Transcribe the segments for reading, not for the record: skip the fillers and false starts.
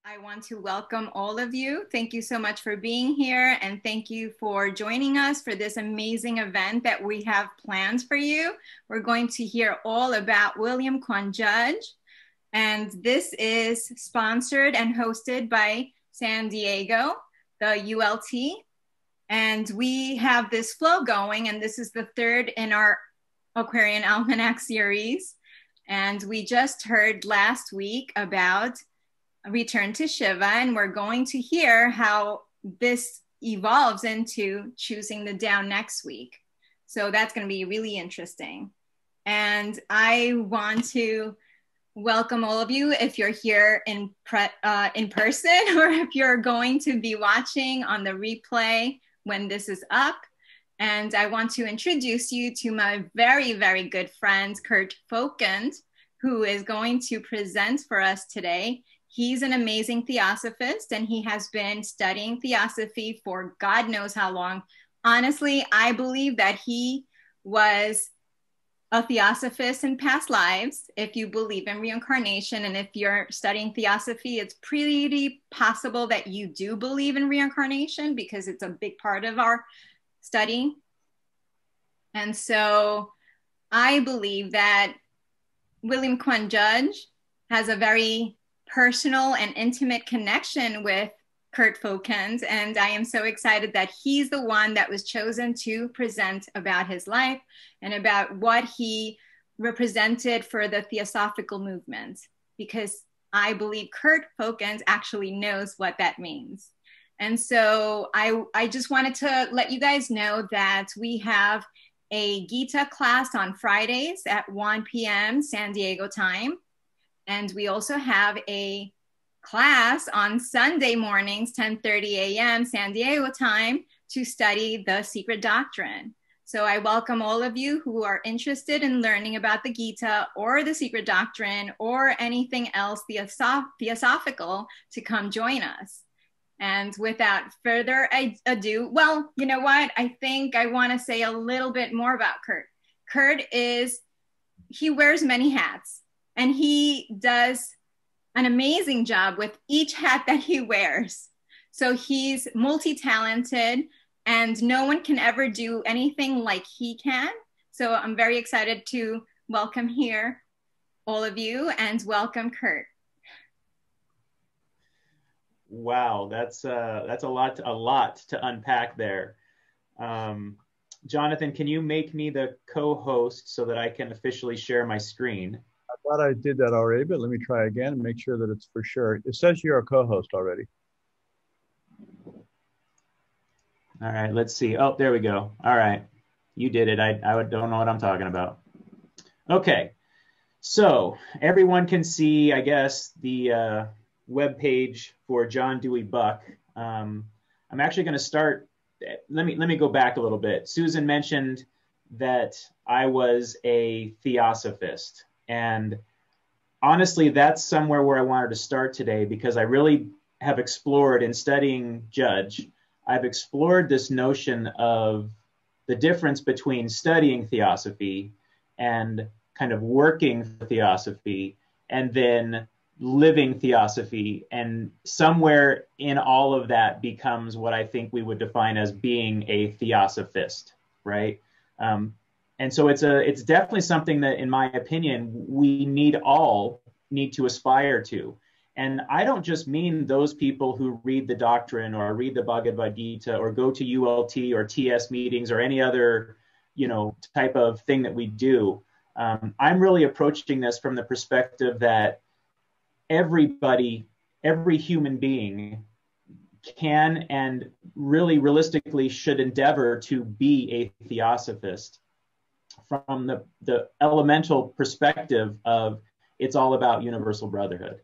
I want to welcome all of you. Thank you so much for being here, and thank you for joining us for this amazing event that we have planned for you. We're going to hear all about William Quan Judge, and this is sponsored and hosted by San Diego, the ULT, and we have this flow going, and this is the third in our Aquarian Almanac series, and we just heard last week about Return to Shiva, and we're going to hear how this evolves into choosing the down next week. So that's going to be really interesting. And I want to welcome all of you if you're here in person, or if you're going to be watching on the replay when this is up. And I want to introduce you to my very, very good friend, Kurt Folkend, who is going to present for us today. He's an amazing theosophist, and he has been studying theosophy for God knows how long. Honestly, I believe that he was a theosophist in past lives, if you believe in reincarnation. And if you're studying theosophy, it's pretty possible that you do believe in reincarnation, because it's a big part of our study. And so I believe that William Quan Judge has a very personal and intimate connection with Kurt Folkend, and I am so excited that he's the one that was chosen to present about his life and about what he represented for the theosophical movement, because I believe Kurt Folkend actually knows what that means. And so I just wanted to let you guys know that we have a Gita class on Fridays at 1 p.m. San Diego time. And we also have a class on Sunday mornings, 10:30 a.m. San Diego time, to study the secret doctrine. So I welcome all of you who are interested in learning about the Gita or the secret doctrine or anything else theosophical to come join us. And without further ado, well, you know what? I think I want to say a little bit more about Kurt. Kurt he wears many hats. And he does an amazing job with each hat that he wears. So he's multi-talented, and no one can ever do anything like he can. So I'm very excited to welcome here all of you, and welcome Kurt. Wow, that's a lot to unpack there. Jonathan, can you make me the co-host so that I can officially share my screen? I thought I did that already, but let me try again and make sure that it's for sure. It says you're a co-host already. All right, let's see. Oh, there we go. All right, you did it. I don't know what I'm talking about. Okay, so everyone can see, I guess, the web page for John Dewey Buck. I'm actually going to start. Let me go back a little bit. Susan mentioned that I was a theosophist. And honestly, that's somewhere where I wanted to start today, because I really have explored in studying Judge, I've explored this notion of the difference between studying theosophy and kind of working for theosophy, and then living theosophy. And somewhere in all of that becomes what I think we would define as being a theosophist, right? And so it's definitely something that, in my opinion, we all need to aspire to. And I don't just mean those people who read the doctrine or read the Bhagavad Gita or go to ULT or TS meetings or any other, type of thing that we do. I'm really approaching this from the perspective that everybody, every human being can and really realistically should endeavor to be a theosophist, from the elemental perspective of it's all about universal brotherhood.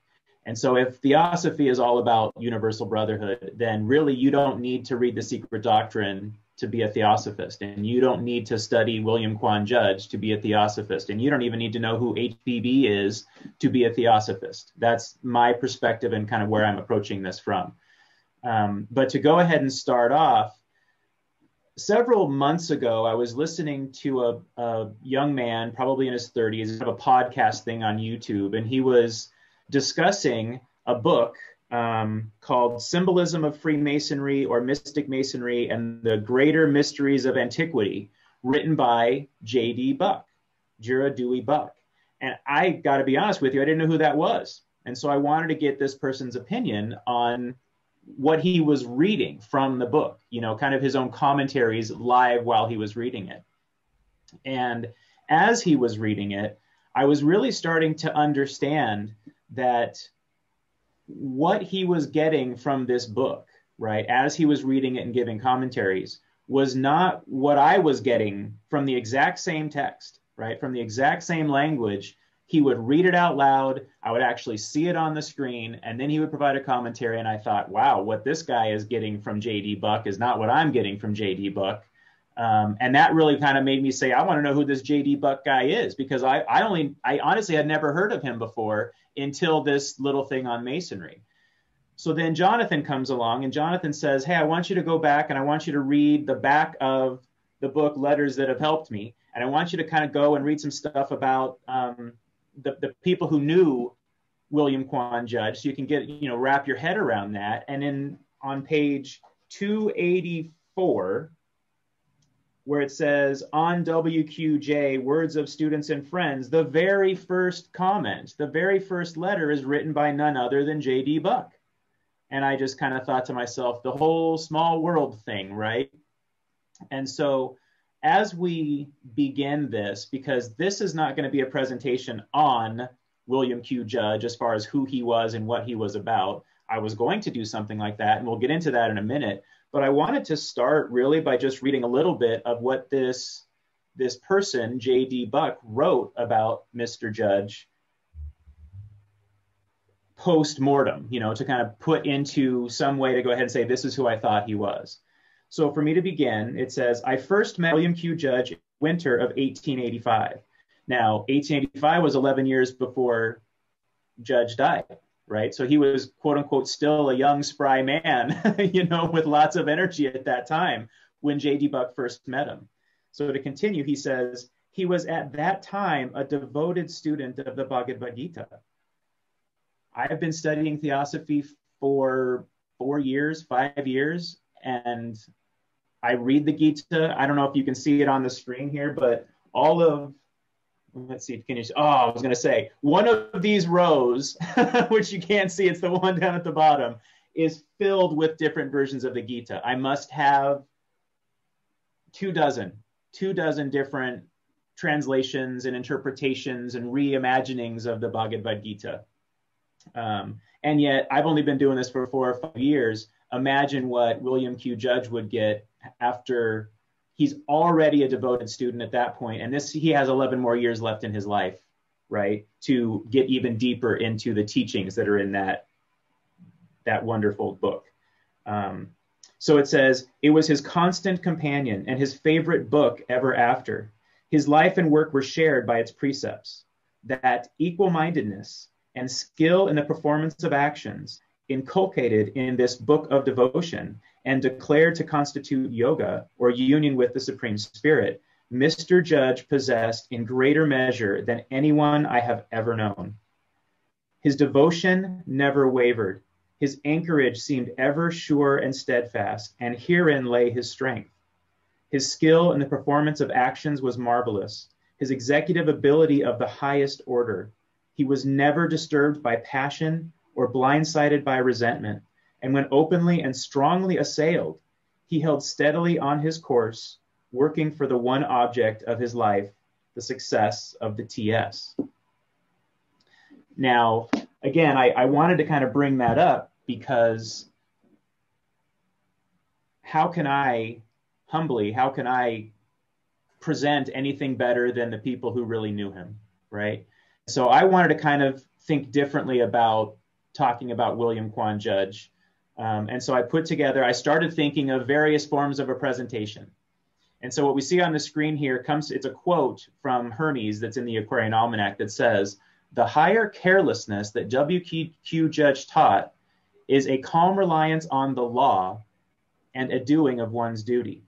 And so if theosophy is all about universal brotherhood, then really you don't need to read the secret doctrine to be a theosophist, and you don't need to study William Quan Judge to be a theosophist, and you don't even need to know who HPB is to be a theosophist. That's my perspective and kind of where I'm approaching this from. But to go ahead and start off, several months ago, I was listening to a young man, probably in his 30s, a podcast thing on YouTube, and he was discussing a book called Symbolism of Freemasonry or Mystic Masonry and the Greater Mysteries of Antiquity, written by J.D. Buck, Jura Dewey Buck. And I got to be honest with you, I didn't know who that was. And so I wanted to get this person's opinion on what he was reading from the book, you know, kind of his own commentaries live while he was reading it. And as he was reading it, I was really starting to understand that what he was getting from this book, right, as he was reading it and giving commentaries, was not what I was getting from the exact same text, right, from the exact same language. He would read it out loud. I would actually see it on the screen, and then he would provide a commentary. And I thought, wow, what this guy is getting from J.D. Buck is not what I'm getting from J.D. Buck. And that really kind of made me say, I want to know who this J.D. Buck guy is, because I honestly had never heard of him before until this little thing on Masonry. So then Jonathan comes along, and Jonathan says, hey, I want you to go back and I want you to read the back of the book, Letters That Have Helped Me. And I want you to kind of go and read some stuff about the people who knew William Quan Judge, so you can get, you know, wrap your head around that. And on page 284, where it says on WQJ, Words of Students and Friends, the very first comment, the very first letter is written by none other than J.D. Buck. And I just kind of thought to myself, the whole small world thing, right? And so as we begin this, because this is not going to be a presentation on William Q. Judge as far as who he was and what he was about, I was going to do something like that, and we'll get into that in a minute. But I wanted to start really by just reading a little bit of what this person, J.D. Buck, wrote about Mr. Judge post-mortem, you know, to kind of put into some way to go ahead and say, this is who I thought he was. So for me to begin, it says, I first met William Q. Judge in winter of 1885. Now, 1885 was 11 years before Judge died, right? So he was, quote unquote, still a young, spry man, you know, with lots of energy at that time when J.D. Buck first met him. So to continue, he says, he was at that time a devoted student of the Bhagavad Gita. I have been studying theosophy for 5 years, and I read the Gita. I don't know if you can see it on the screen here, but all of, let's see, can you, I was going to say, one of these rows, which you can't see, it's the one down at the bottom, is filled with different versions of the Gita. I must have 24 different translations and interpretations and reimaginings of the Bhagavad Gita. And yet I've only been doing this for 4 or 5 years. Imagine what William Q. Judge would get after he's already a devoted student at that point. And he has 11 more years left in his life, right, to get even deeper into the teachings that are in that wonderful book. So it says, it was his constant companion and his favorite book ever after. His life and work were shared by its precepts, that equal-mindedness and skill in the performance of actions inculcated in this book of devotion and declared to constitute yoga or union with the Supreme Spirit, Mr. Judge possessed in greater measure than anyone I have ever known. His devotion never wavered. His anchorage seemed ever sure and steadfast, and herein lay his strength. His skill in the performance of actions was marvelous, his executive ability of the highest order. He was never disturbed by passion or blindsided by resentment, and when openly and strongly assailed, he held steadily on his course, working for the one object of his life, the success of the TS. Now, again, I wanted to kind of bring that up because how can I present anything better than the people who really knew him, right? So I wanted to kind of think differently about talking about William Quan Judge. And so I started thinking of various forms of a presentation. And so what we see on the screen here it's a quote from Hermes that's in the Aquarian Almanac that says, the higher carelessness that W.Q. Judge taught is a calm reliance on the law and a doing of one's duty.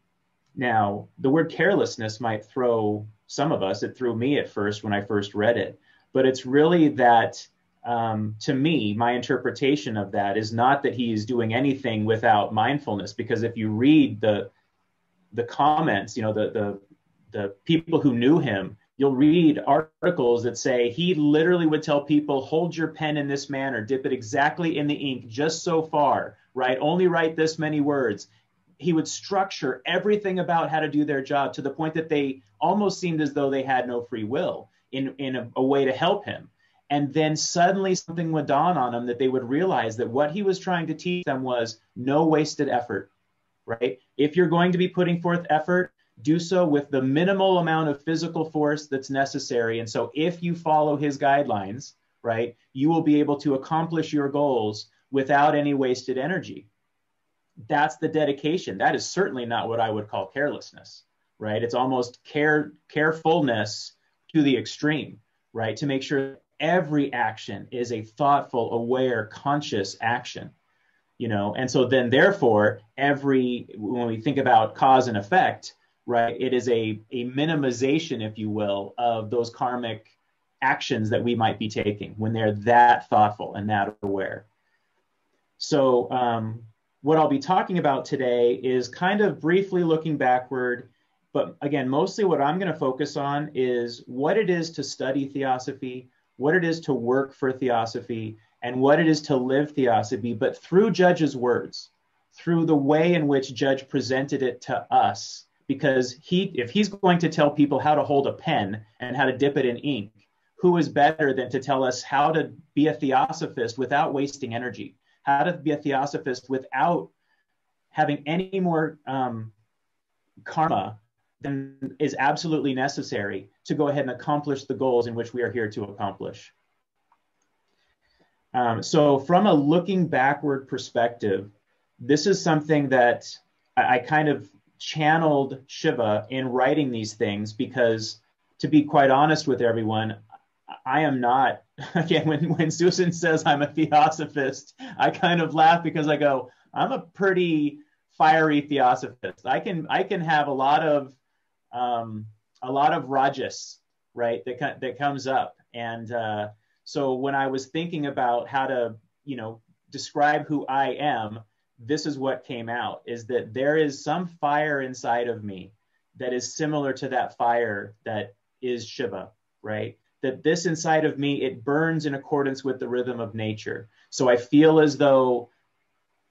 Now, the word carelessness might throw some of us, it threw me at first when I first read it, but it's really that To me, my interpretation of that is not that he is doing anything without mindfulness, because if you read the comments, the people who knew him, you'll read articles that say he literally would tell people, hold your pen in this manner, dip it exactly in the ink, just so far, right? Only write this many words. He would structure everything about how to do their job to the point that they almost seemed as though they had no free will in a way to help him. And then suddenly something would dawn on them, that they would realize that what he was trying to teach them was no wasted effort, right? If you're going to be putting forth effort, do so with the minimal amount of physical force that's necessary. And so if you follow his guidelines, right, you will be able to accomplish your goals without any wasted energy. That's the dedication. That is certainly not what I would call carelessness, right? It's almost carefulness to the extreme, right? To make sure every action is a thoughtful, aware, conscious action, and so then therefore when we think about cause and effect, right, it is a minimization, if you will, of those karmic actions that we might be taking when they're that thoughtful and that aware. So what I'll be talking about today is kind of briefly looking backward, but again, mostly what I'm going to focus on is what it is to study theosophy, what it is to work for theosophy, and what it is to live theosophy, but through Judge's words, through the way in which Judge presented it to us. Because if he's going to tell people how to hold a pen and how to dip it in ink, who is better than to tell us how to be a theosophist without wasting energy, how to be a theosophist without having any more karma than is absolutely necessary to go ahead and accomplish the goals in which we are here to accomplish. So from a looking backward perspective, this is something that I kind of channeled Shiva in writing these things, because to be quite honest with everyone, I am not, again, when Susan says I'm a theosophist, I kind of laugh because I go, I'm a pretty fiery theosophist. I can have a lot of rajas, right, that comes up. And so when I was thinking about how to, describe who I am, this is what came out, is that there is some fire inside of me that is similar to that fire that is Shiva, right? That this inside of me, it burns in accordance with the rhythm of nature. So I feel as though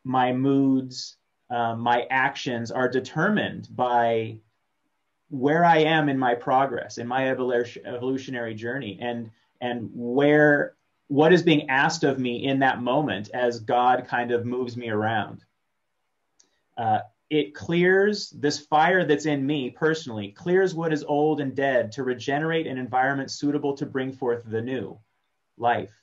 my moods, my actions are determined by where I am in my progress, in my evolutionary journey, and what is being asked of me in that moment as God kind of moves me around. It clears this fire that's in me personally, clears what is old and dead to regenerate an environment suitable to bring forth the new life,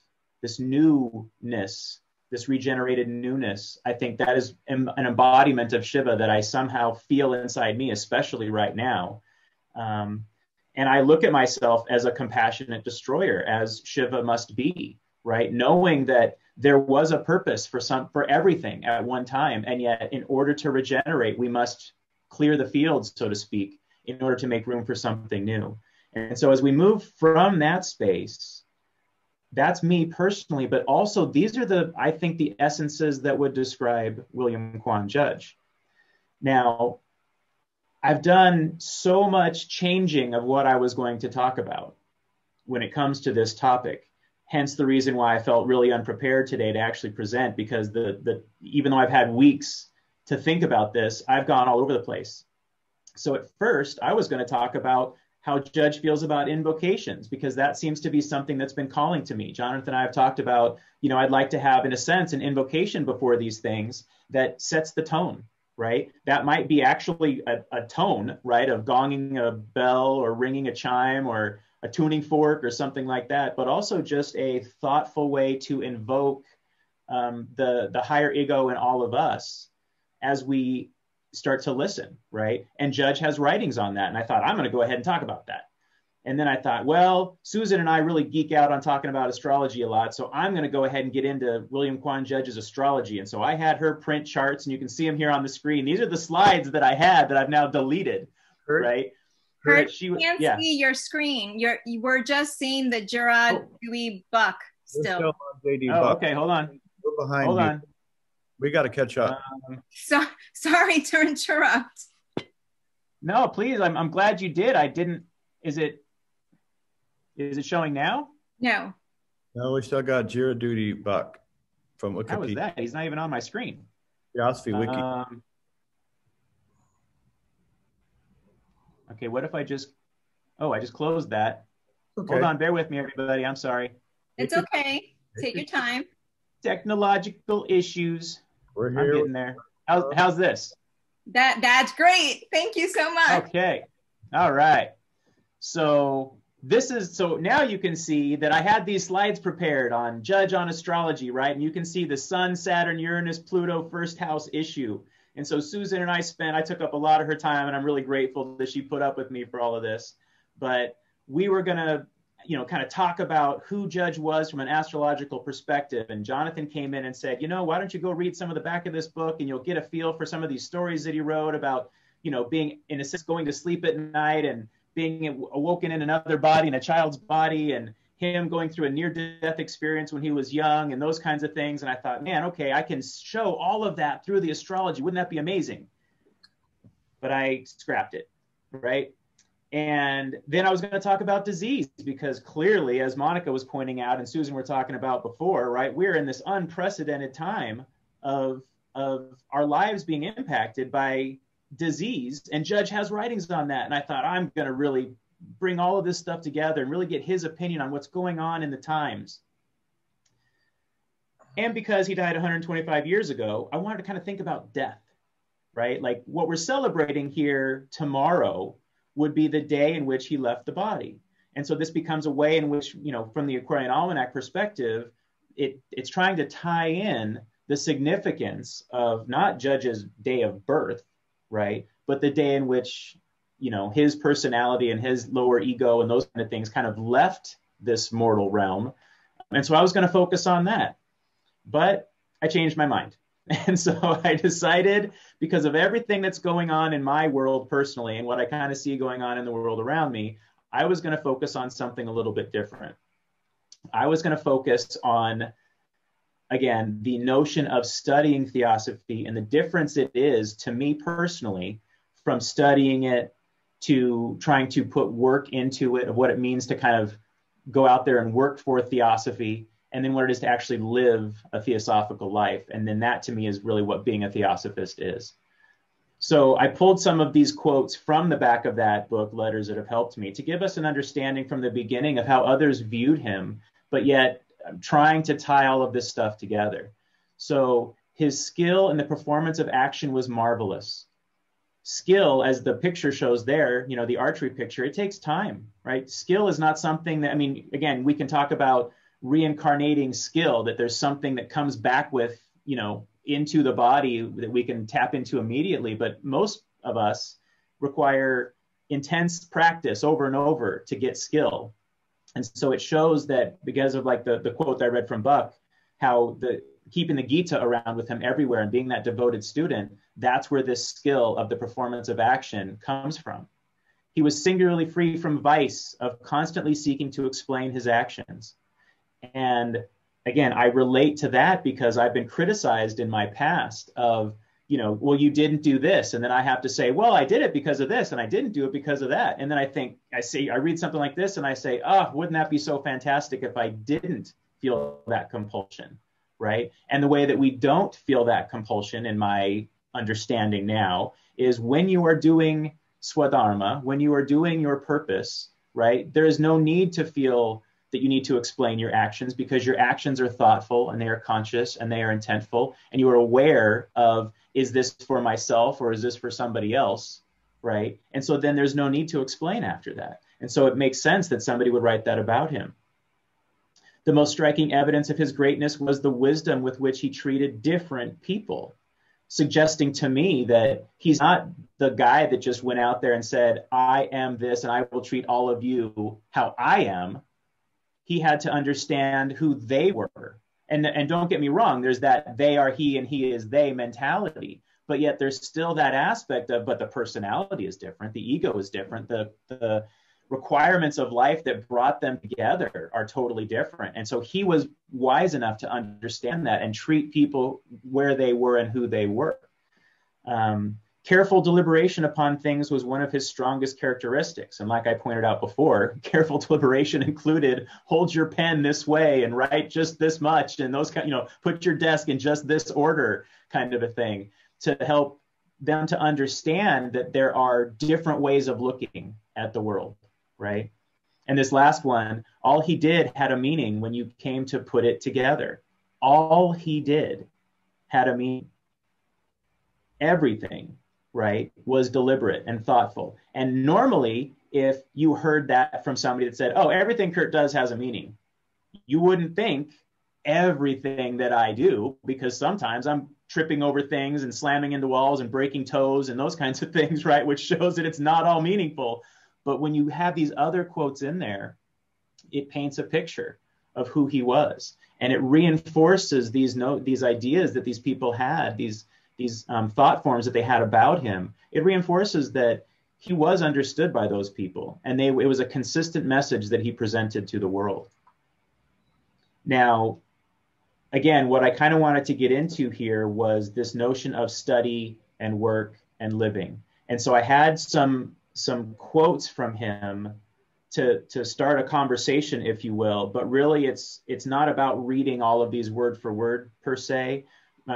this newness, this regenerated newness. I think that is an embodiment of Shiva that I somehow feel inside me, especially right now. And I look at myself as a compassionate destroyer, as Shiva must be, right? Knowing that there was a purpose for everything at one time. And yet in order to regenerate, we must clear the fields, so to speak, in order to make room for something new. And so as we move from that space, that's me personally, but also these are I think the essences that would describe William Quan Judge. Now, I've done so much changing of what I was going to talk about when it comes to this topic. Hence the reason why I felt really unprepared today to actually present, because even though I've had weeks to think about this, I've gone all over the place. So at first, I was going to talk about how Judge feels about invocations, because that seems to be something that's been calling to me. Jonathan and I have talked about, I'd like to have, in a sense, an invocation before these things that sets the tone, right? That might be actually a tone, right, of gonging a bell or ringing a chime or a tuning fork or something like that, but also just a thoughtful way to invoke the higher ego in all of us as we start to listen, right? And Judge has writings on that. And I thought, I'm going to go ahead and talk about that. And then I thought, well, Susan and I really geek out on talking about astrology a lot. So I'm going to go ahead and get into William Quan Judge's astrology. And so I had her print charts, and you can see them here on the screen. These are the slides that I had that I've now deleted, right? Kurt, she can't see your screen. You were just seeing the Gerard Dewey Buck We're still still. on JD Oh, Buck. okay. Hold on. We're behind Hold you. on. We got to catch up. So sorry to interrupt. No, please. I'm glad you did. I didn't. Is it showing now? No. No, we still got Jira Duty Buck from How was Wikipedia. that? He's not even on my screen. Philosophy Wiki. Okay, what if I just closed that. Okay. Hold on, bear with me, everybody. I'm sorry. It's okay. Take your time. Technological issues. We're I'm here. getting there. How's this? That's great. Thank you so much. Okay. All right. So now you can see that I had these slides prepared on Judge on astrology, right? And you can see the Sun, Saturn, Uranus, Pluto, first house issue. And so Susan and I took up a lot of her time, and I'm really grateful that she put up with me for all of this. But we were going to, kind of talk about who Judge was from an astrological perspective. And Jonathan came in and said, why don't you go read some of the back of this book, and you'll get a feel for some of these stories that he wrote about, being, in a sense, going to sleep at night and being awoken in another body, in a child's body, and him going through a near-death experience when he was young, and those kinds of things. And I thought, man, okay, I can show all of that through the astrology. Wouldn't that be amazing? But I scrapped it, right? And then I was going to talk about disease, because clearly, as Monica was pointing out and Susan were talking about before, right, we're in this unprecedented time of our lives being impacted by disease, and Judge has writings on that. And I thought, I'm going to really bring all of this stuff together and really get his opinion on what's going on in the times. And because he died 125 years ago, I wanted to kind of think about death, right? Like what we're celebrating here tomorrow would be the day in which he left the body. And so this becomes a way in which, from the Aquarian Almanac perspective, it's trying to tie in the significance of not Judge's day of birth, right? But the day in which, his personality and his lower ego and those kind of things kind of left this mortal realm. And so I was going to focus on that, but I changed my mind. And so I decided, because of everything that's going on in my world personally and what I kind of see going on in the world around me, I was going to focus on something a little bit different. I was going to focus on, again, the notion of studying theosophy and the difference it is to me personally from studying it to trying to put work into it, of what it means to kind of go out there and work for theosophy, and then what it is to actually live a theosophical life. And then that to me is really what being a theosophist is. So I pulled some of these quotes from the back of that book, Letters That Have Helped Me, to give us an understanding from the beginning of how others viewed him, but yet trying to tie all of this stuff together. So his skill in the performance of action was marvelous. Skill, as the picture shows there, the archery picture, it takes time, right? Skill is not something that, again, we can talk about reincarnating skill, that there's something that comes back with, into the body that we can tap into immediately. But most of us require intense practice over and over to get skill. And so it shows that, because of like the quote that I read from Buck, how keeping the Gita around with him everywhere and being that devoted student, that's where this skill of the performance of action comes from. He was singularly free from vice of constantly seeking to explain his actions. And again, I relate to that because I've been criticized in my past of, well, you didn't do this. And then I have to say, well, I did it because of this, and I didn't do it because of that. And then I read something like this and I say, oh, wouldn't that be so fantastic if I didn't feel that compulsion, right? And the way that we don't feel that compulsion, in my understanding now, is when you are doing swadharma, when you are doing your purpose, right? There is no need to feel that you need to explain your actions, because your actions are thoughtful and they are conscious and they are intentful, and you are aware of, is this for myself or is this for somebody else, right? And so then there's no need to explain after that. And so it makes sense that somebody would write that about him. The most striking evidence of his greatness was the wisdom with which he treated different people, suggesting to me that he's not the guy that just went out there and said, I am this and I will treat all of you how I am. He had to understand who they were. And don't get me wrong, there's that they are he and he is they mentality. But yet there's still that aspect of, but the personality is different. The ego is different. The requirements of life that brought them together are totally different. And so he was wise enough to understand that and treat people where they were and who they were. Careful deliberation upon things was one of his strongest characteristics. And like I pointed out before, careful deliberation included hold your pen this way and write just this much and those kind, put your desk in just this order kind of a thing, to help them to understand that there are different ways of looking at the world, right? And this last one, all he did had a meaning when you came to put it together. All he did had a meaning. Everything, right, was deliberate and thoughtful. And normally, if you heard that from somebody that said, oh, everything Kurt does has a meaning, you wouldn't think everything that I do, because sometimes I'm tripping over things and slamming into walls and breaking toes and those kinds of things, right, which shows that it's not all meaningful. But when you have these other quotes in there, it paints a picture of who he was. And it reinforces these ideas that these people had, these thought forms that they had about him. It reinforces that he was understood by those people, and it was a consistent message that he presented to the world. Now, again, what I kind of wanted to get into here was this notion of study and work and living. And so I had some quotes from him to start a conversation, if you will, but really it's not about reading all of these word for word per se.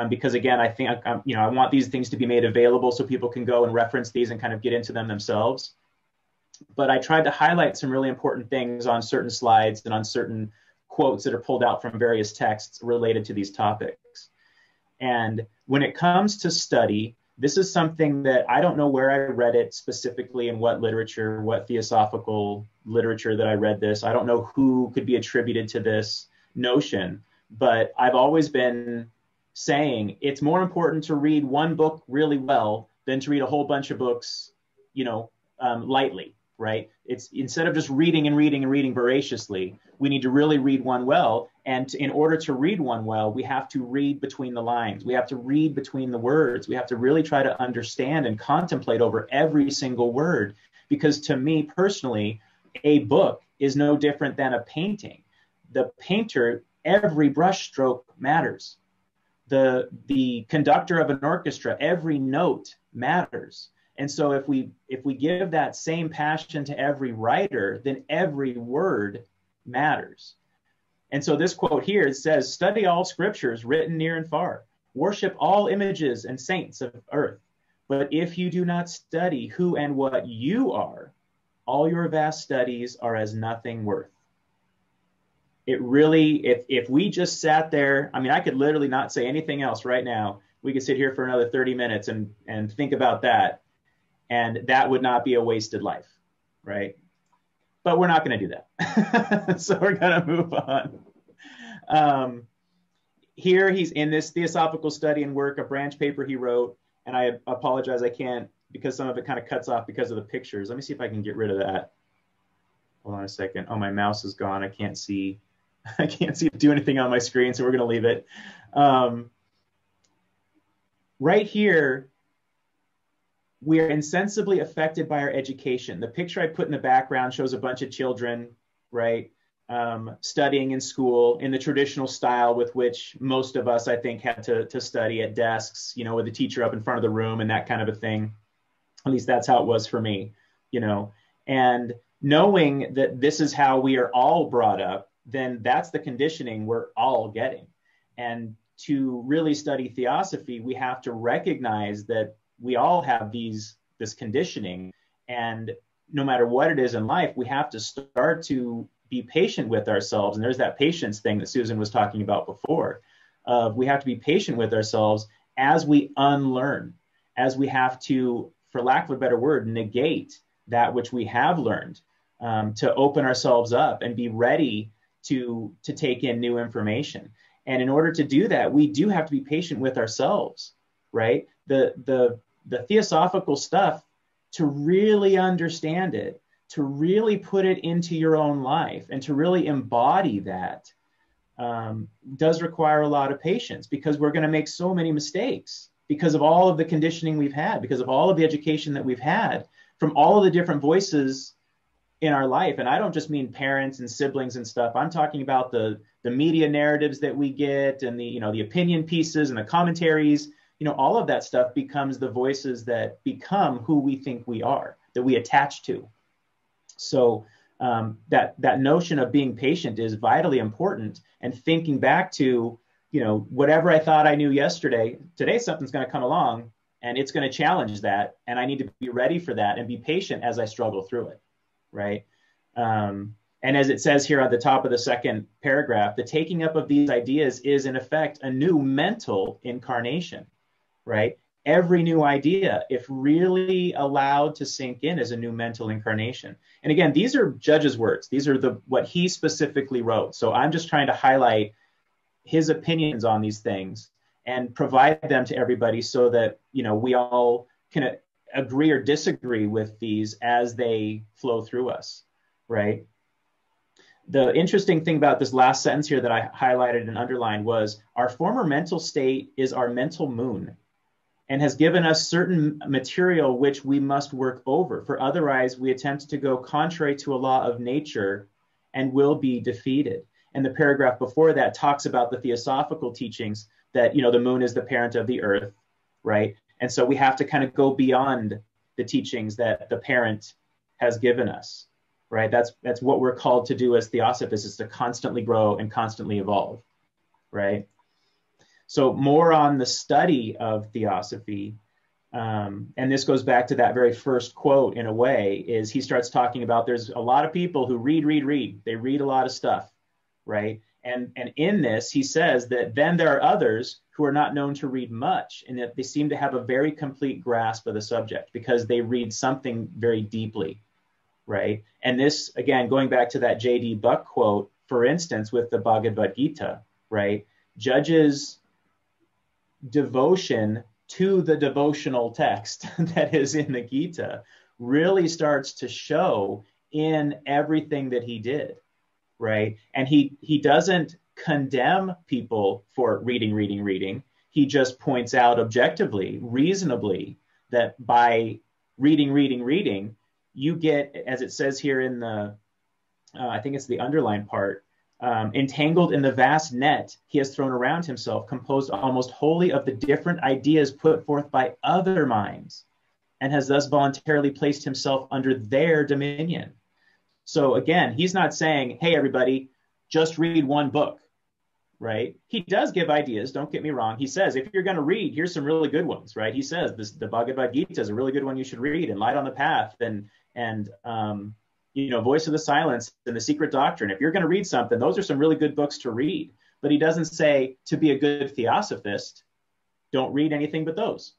Because again, I think, I want these things to be made available so people can go and reference these and kind of get into them themselves. But I tried to highlight some really important things on certain slides and on certain quotes that are pulled out from various texts related to these topics. And when it comes to study, this is something that I don't know where I read it specifically, in what literature, what theosophical literature that I read this. I don't know who could be attributed to this notion, but I've always been saying it's more important to read one book really well than to read a whole bunch of books, lightly, right? It's instead of just reading and reading and reading voraciously, we need to really read one well. And in order to read one well, we have to read between the lines. We have to read between the words. We have to really try to understand and contemplate over every single word. Because to me personally, a book is no different than a painting. The painter, every brush stroke matters. The conductor of an orchestra, every note matters. And so if we give that same passion to every writer, then every word matters. And so this quote here, it says, study all scriptures written near and far, worship all images and saints of earth. But if you do not study who and what you are, all your vast studies are as nothing worth. It really, if we just sat there, I could literally not say anything else right now. We could sit here for another 30 minutes and think about that. And that would not be a wasted life, right? But we're not going to do that. So we're going to move on. Here he's in this Theosophical Study and Work, a branch paper he wrote. And I apologize, I can't, because some of it kind of cuts off because of the pictures. Let me see if I can get rid of that. Hold on a second. Oh, my mouse is gone. I can't see it do anything on my screen, so we're going to leave it. Right here, we are insensibly affected by our education. The picture I put in the background shows a bunch of children, right, studying in school in the traditional style with which most of us, I think, had to study at desks, with the teacher up in front of the room and that kind of a thing. At least that's how it was for me, and knowing that this is how we are all brought up, then that's the conditioning we're all getting. And to really study theosophy, we have to recognize that we all have this conditioning. And no matter what it is in life, we have to start to be patient with ourselves. And there's that patience thing that Susan was talking about before. We have to be patient with ourselves as we unlearn, as we have to, for lack of a better word, negate that which we have learned, to open ourselves up and be ready to take in new information. And in order to do that, we do have to be patient with ourselves, right? The theosophical stuff, to really understand it, to really put it into your own life and to really embody that, does require a lot of patience, because we're going to make so many mistakes because of all of the conditioning we've had, because of all of the education that we've had from all of the different voices in our life. And I don't just mean parents and siblings and stuff. I'm talking about the media narratives that we get, and the opinion pieces and the commentaries. All of that stuff becomes the voices that become who we think we are, that we attach to. So that notion of being patient is vitally important, and thinking back to, whatever I thought I knew yesterday, today something's going to come along and it's going to challenge that. And I need to be ready for that and be patient as I struggle through it. Right. And as it says here at the top of the second paragraph, the taking up of these ideas is in effect a new mental incarnation. Right. Every new idea, if really allowed to sink in, is a new mental incarnation. And again, these are Judge's words. These are what he specifically wrote. So I'm just trying to highlight his opinions on these things and provide them to everybody so that, we all can agree or disagree with these as they flow through us, right? The interesting thing about this last sentence here that I highlighted and underlined was, our former mental state is our mental moon, and has given us certain material which we must work over, for otherwise we attempt to go contrary to a law of nature and will be defeated. And the paragraph before that talks about the theosophical teachings that, the moon is the parent of the earth, right? And so we have to kind of go beyond the teachings that the parent has given us, right? That's what we're called to do as theosophists, is to constantly grow and constantly evolve, right? So more on the study of theosophy, and this goes back to that very first quote in a way, is he starts talking about there's a lot of people who read. They read a lot of stuff, right? And in this, he says that then there are others who are not known to read much, and that they seem to have a very complete grasp of the subject because they read something very deeply, right? And this, again, going back to that J.D. Buck quote, for instance, with the Bhagavad Gita, right? Judge's devotion to the devotional text that is in the Gita really starts to show in everything that he did, right? And he doesn't condemn people for reading. He just points out objectively, reasonably, that by reading, you get, as it says here in the, I think it's the underlined part, entangled in the vast net he has thrown around himself, composed almost wholly of the different ideas put forth by other minds, and has thus voluntarily placed himself under their dominion. So again, he's not saying, hey, everybody, just read one book, right? He does give ideas, don't get me wrong. He says, if you're going to read, here's some really good ones, right? He says the Bhagavad Gita is a really good one you should read, and Light on the Path, and Voice of the Silence, and The Secret Doctrine. If you're going to read something, those are some really good books to read. But he doesn't say, to be a good theosophist, don't read anything but those,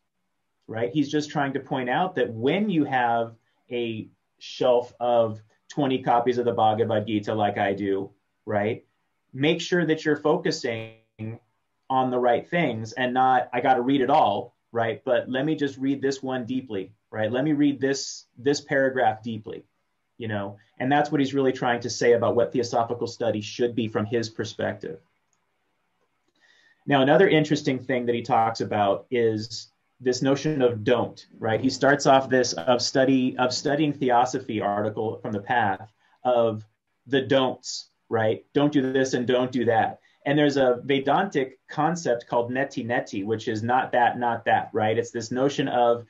right? He's just trying to point out that when you have a shelf of 20 copies of the Bhagavad Gita like I do, right? Make sure that you're focusing on the right things and not, I got to read it all, right? But let me just read this one deeply, right? Let me read this paragraph deeply, and that's what he's really trying to say about what theosophical study should be from his perspective. Now, another interesting thing that he talks about is this notion of don't, right? He starts off this of studying theosophy article from the Path of the don'ts, right? Don't do this and don't do that. And there's a Vedantic concept called neti, which is not that, right? It's this notion of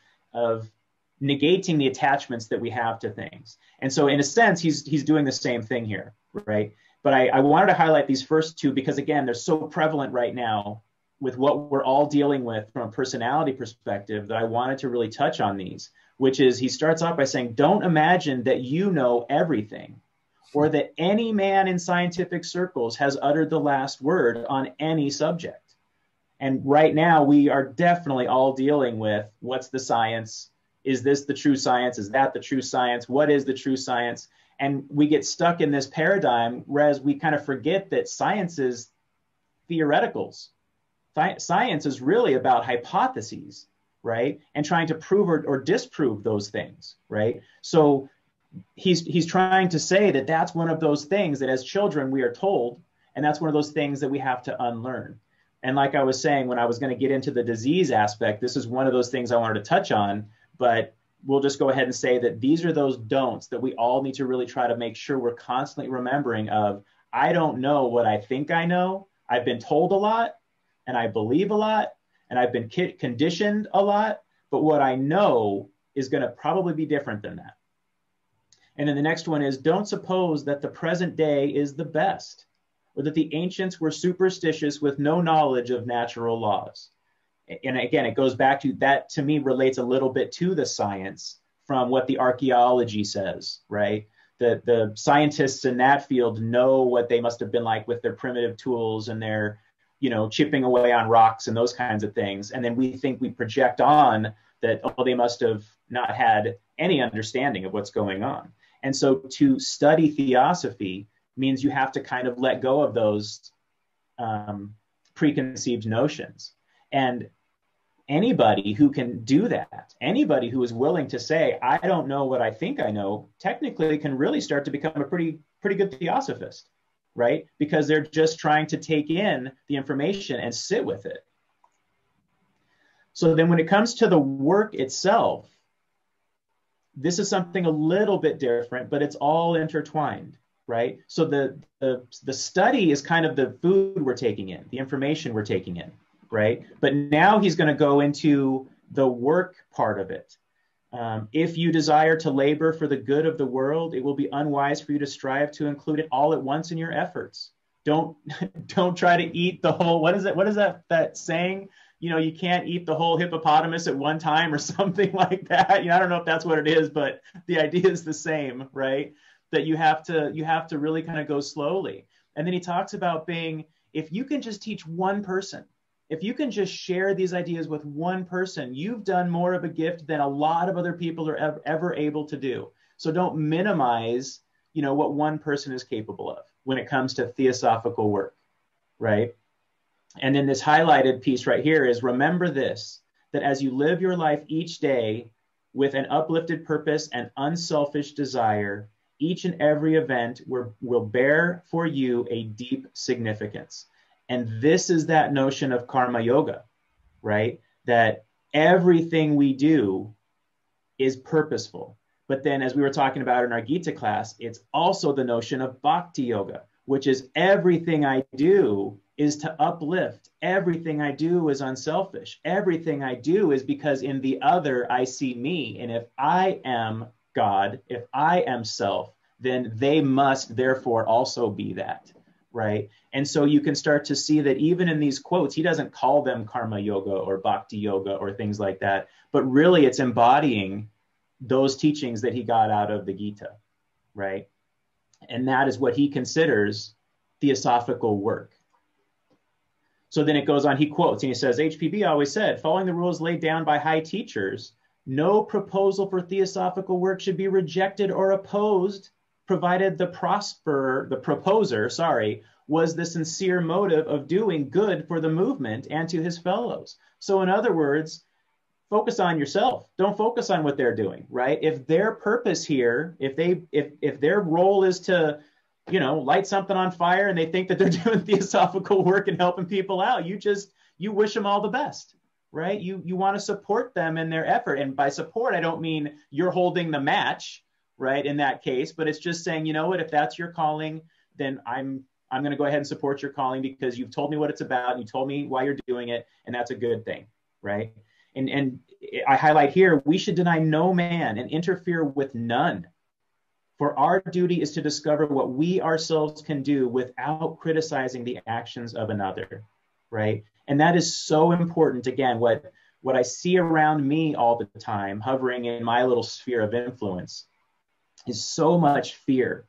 negating the attachments that we have to things. And so in a sense, he's doing the same thing here, right? But I wanted to highlight these first two because, again, they're so prevalent right now with what we're all dealing with from a personality perspective that I wanted to really touch on these, which is he starts off by saying, don't imagine that you know everything or that any man in scientific circles has uttered the last word on any subject. And right now we are definitely all dealing with what's the science? Is this the true science? Is that the true science? What is the true science? And we get stuck in this paradigm, whereas we kind of forget that science is theoreticals. Science is really about hypotheses, right? And trying to prove or disprove those things, right? So he's trying to say that that's one of those things that as children we are told, and that's one of those things that we have to unlearn. And like I was saying, when I was going to get into the disease aspect, this is one of those things I wanted to touch on. But we'll just go ahead and say that these are those don'ts that we all need to really try to make sure we're constantly remembering of. I don't know what I think I know. I've been told a lot and I believe a lot and I've been conditioned a lot, but what I know is going to probably be different than that. And then the next one is, don't suppose that the present day is the best, or that the ancients were superstitious with no knowledge of natural laws. And again, it goes back to that, to me, relates a little bit to the science from what the archaeology says, right? The scientists in that field know what they must have been like with their primitive tools and their, chipping away on rocks and those kinds of things. And then we think we project on that, oh, they must have not had any understanding of what's going on. And so to study theosophy means you have to kind of let go of those preconceived notions. And anybody who can do that, anybody who is willing to say, I don't know what I think I know, technically can really start to become a pretty good theosophist, right? Because they're just trying to take in the information and sit with it. So then when it comes to the work itself, this is something a little bit different, but it's all intertwined, right? So the study is kind of the food we're taking in, the information we're taking in, right? But now he's going to go into the work part of it. If you desire to labor for the good of the world, it will be unwise for you to strive to include it all at once in your efforts. Don't try to eat the whole, what is that saying? You can't eat the whole hippopotamus at one time or something like that. I don't know if that's what it is, but the idea is the same, right? That you have to really kind of go slowly. And then he talks about if you can just teach one person, if you can just share these ideas with one person, you've done more of a gift than a lot of other people are ever able to do. So don't minimize, what one person is capable of when it comes to theosophical work, right? And then this highlighted piece right here is, remember this, that as you live your life each day with an uplifted purpose and unselfish desire, each and every event will bear for you a deep significance. And this is that notion of karma yoga, right? That everything we do is purposeful. But then, as we were talking about in our Gita class, it's also the notion of bhakti yoga, which is everything I do is to uplift. Everything I do is unselfish. Everything I do is because in the other, I see me. And if I am God, if I am self, then they must therefore also be that, right? And so you can start to see that even in these quotes, he doesn't call them karma yoga or bhakti yoga or things like that, but really it's embodying those teachings that he got out of the Gita, right? And that is what he considers theosophical work. So then it goes on, he quotes and he says, HPB always said, following the rules laid down by high teachers, no proposal for theosophical work should be rejected or opposed, provided the proposer, was the sincere motive of doing good for the movement and to his fellows. So in other words, focus on yourself. Don't focus on what they're doing, right? If their purpose here, if their role is to, light something on fire and they think that they're doing theosophical work and helping people out, you wish them all the best, right? You want to support them in their effort. And by support, I don't mean you're holding the match, right? In that case, but it's just saying, you know what, if that's your calling, then I'm going to go ahead and support your calling because you've told me what it's about and you told me why you're doing it. And that's a good thing, right? And I highlight here, we should deny no man and interfere with none. For our duty is to discover what we ourselves can do without criticizing the actions of another, right? And that is so important. Again, what I see around me all the time, hovering in my little sphere of influence, is so much fear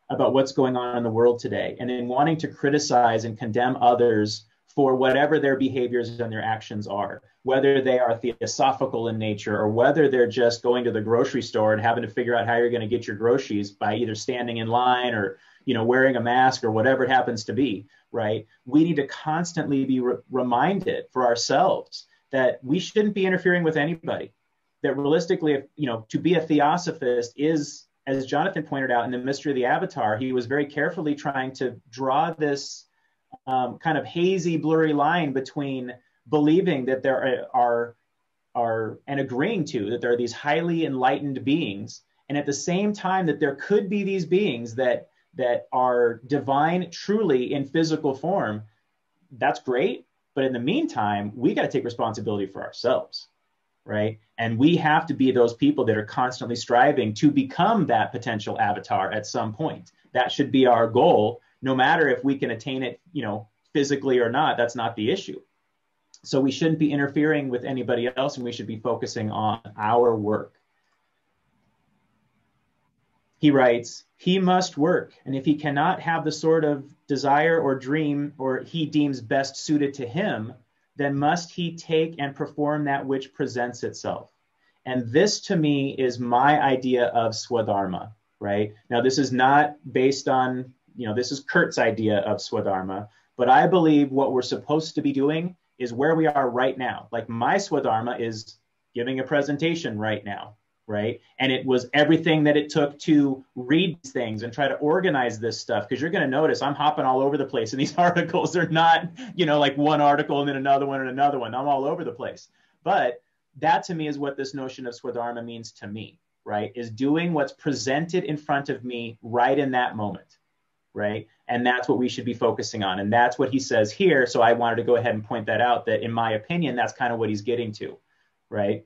about what's going on in the world today, and in wanting to criticize and condemn others for whatever their behaviors and their actions are, whether they are theosophical in nature or whether they're just going to the grocery store and having to figure out how you're going to get your groceries by either standing in line or, wearing a mask or whatever it happens to be, right? We need to constantly be reminded for ourselves that we shouldn't be interfering with anybody, that realistically, to be a theosophist is, as Jonathan pointed out in the Mystery of the Avatar, he was very carefully trying to draw this kind of hazy, blurry line between believing that there are and agreeing to, that there are these highly enlightened beings, and at the same time that there could be these beings that are divine truly in physical form, that's great. But in the meantime, we got to take responsibility for ourselves, right? And we have to be those people that are constantly striving to become that potential avatar at some point. That should be our goal, no matter if we can attain it, physically or not. That's not the issue. So we shouldn't be interfering with anybody else, and we should be focusing on our work. He writes, he must work, and if he cannot have the sort of desire or dream or he deems best suited to him, then must he take and perform that which presents itself. And this to me is my idea of Swadharma, right? Now, this is not based on, this is Kurt's idea of Swadharma, but I believe what we're supposed to be doing is where we are right now. Like my Swadharma is giving a presentation right now, right? And it was everything that it took to read things and try to organize this stuff. Because you're going to notice I'm hopping all over the place in these articles. They're not, like one article and then another one and another one. I'm all over the place. But that to me is what this notion of Swadharma means to me, right? Is doing what's presented in front of me right in that moment, right? And that's what we should be focusing on. And that's what he says here. So I wanted to go ahead and point that out, that in my opinion, that's kind of what he's getting to, right?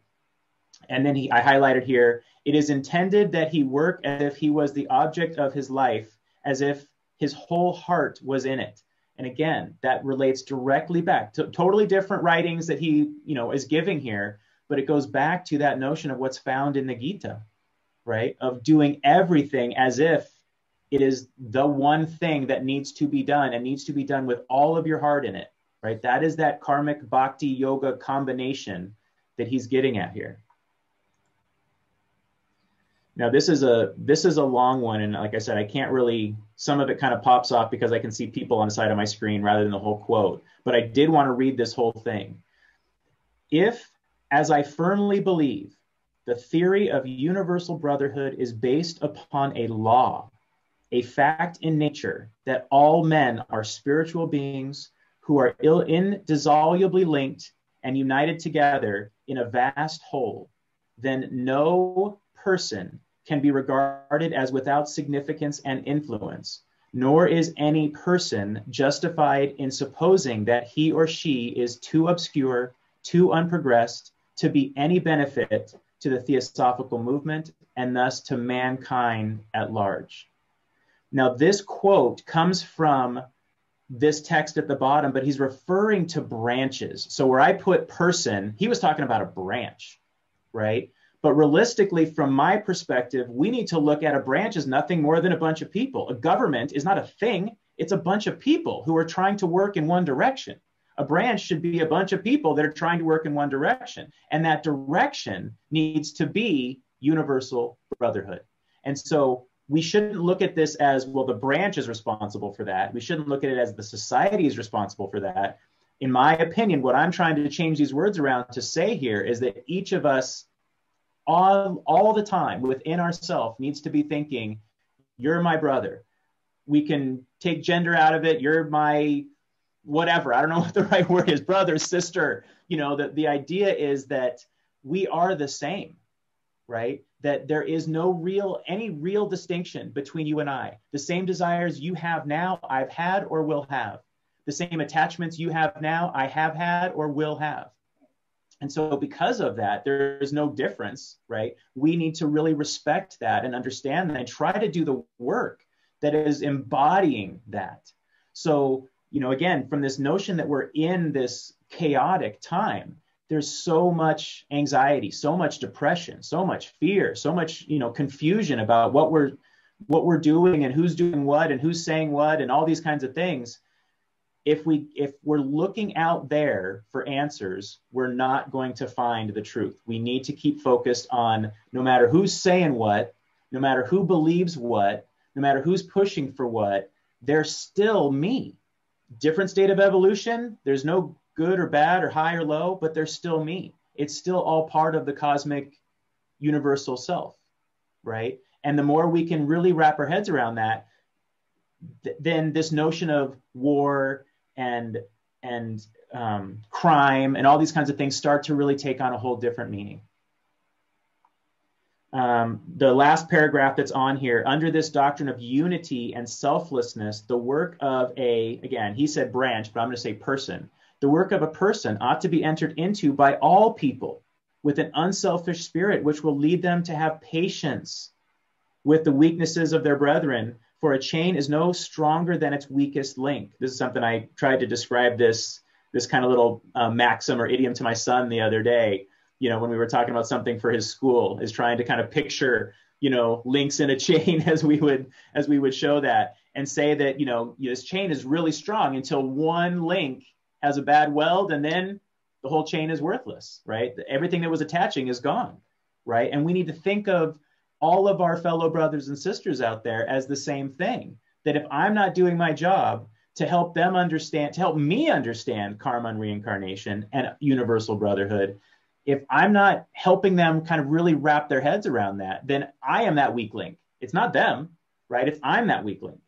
And then I highlighted here, it is intended that he work as if he was the object of his life, as if his whole heart was in it. And again, that relates directly back to totally different writings that he, is giving here, but it goes back to that notion of what's found in the Gita, right? Of doing everything as if it is the one thing that needs to be done, and needs to be done with all of your heart in it, right? That is that karmic bhakti yoga combination that he's getting at here. Now, this is a long one, and like I said, I can't really, some of it kind of pops off because I can see people on the side of my screen rather than the whole quote, but I did want to read this whole thing. If, as I firmly believe, the theory of universal brotherhood is based upon a law, a fact in nature that all men are spiritual beings who are indissolubly linked and united together in a vast whole, then no person can be regarded as without significance and influence, nor is any person justified in supposing that he or she is too obscure, too unprogressed to be any benefit to the theosophical movement and thus to mankind at large. Now, this quote comes from this text at the bottom, but he's referring to branches. So where I put person, he was talking about a branch, right? But realistically, from my perspective, we need to look at a branch as nothing more than a bunch of people. A government is not a thing. It's a bunch of people who are trying to work in one direction. A branch should be a bunch of people that are trying to work in one direction. And that direction needs to be universal brotherhood. And so we shouldn't look at this as, well, the branch is responsible for that. We shouldn't look at it as the society is responsible for that. In my opinion, what I'm trying to change these words around to say here is that each of us all the time within ourselves needs to be thinking, you're my brother. We can take gender out of it. You're my whatever. I don't know what the right word is, brother, sister. The idea is that we are the same, right? That there is any real distinction between you and I. The same desires you have now, I've had or will have. The same attachments you have now, I have had or will have. And so because of that, there is no difference, right? We need to really respect that and understand that and try to do the work that is embodying that. So, again, from this notion that we're in this chaotic time, there's so much anxiety, so much depression, so much fear, so much, confusion about what we're doing and who's doing what and who's saying what and all these kinds of things. If we're looking out there for answers, we're not going to find the truth. We need to keep focused on, no matter who's saying what, no matter who believes what, no matter who's pushing for what, they're still me. Different state of evolution. There's no good or bad or high or low, but they're still me. It's still all part of the cosmic universal self, right? And the more we can really wrap our heads around that, then this notion of war and crime and all these kinds of things start to really take on a whole different meaning. The last paragraph that's on here, under this doctrine of unity and selflessness, the work of again, he said branch, but I'm going to say person. The work of a person ought to be entered into by all people with an unselfish spirit, which will lead them to have patience with the weaknesses of their brethren, for a chain is no stronger than its weakest link. This is something I tried to describe this kind of little maxim or idiom to my son the other day, when we were talking about something for his school, is trying to kind of picture, links in a chain as we would show that, and say that, this chain is really strong until one link has a bad weld, and then the whole chain is worthless, right? Everything that was attaching is gone, right? And we need to think of all of our fellow brothers and sisters out there as the same thing, that if I'm not doing my job to help them understand, to help me understand karma and reincarnation and universal brotherhood, if I'm not helping them kind of really wrap their heads around that, then I am that weak link. It's not them, right? It's I'm that weak link.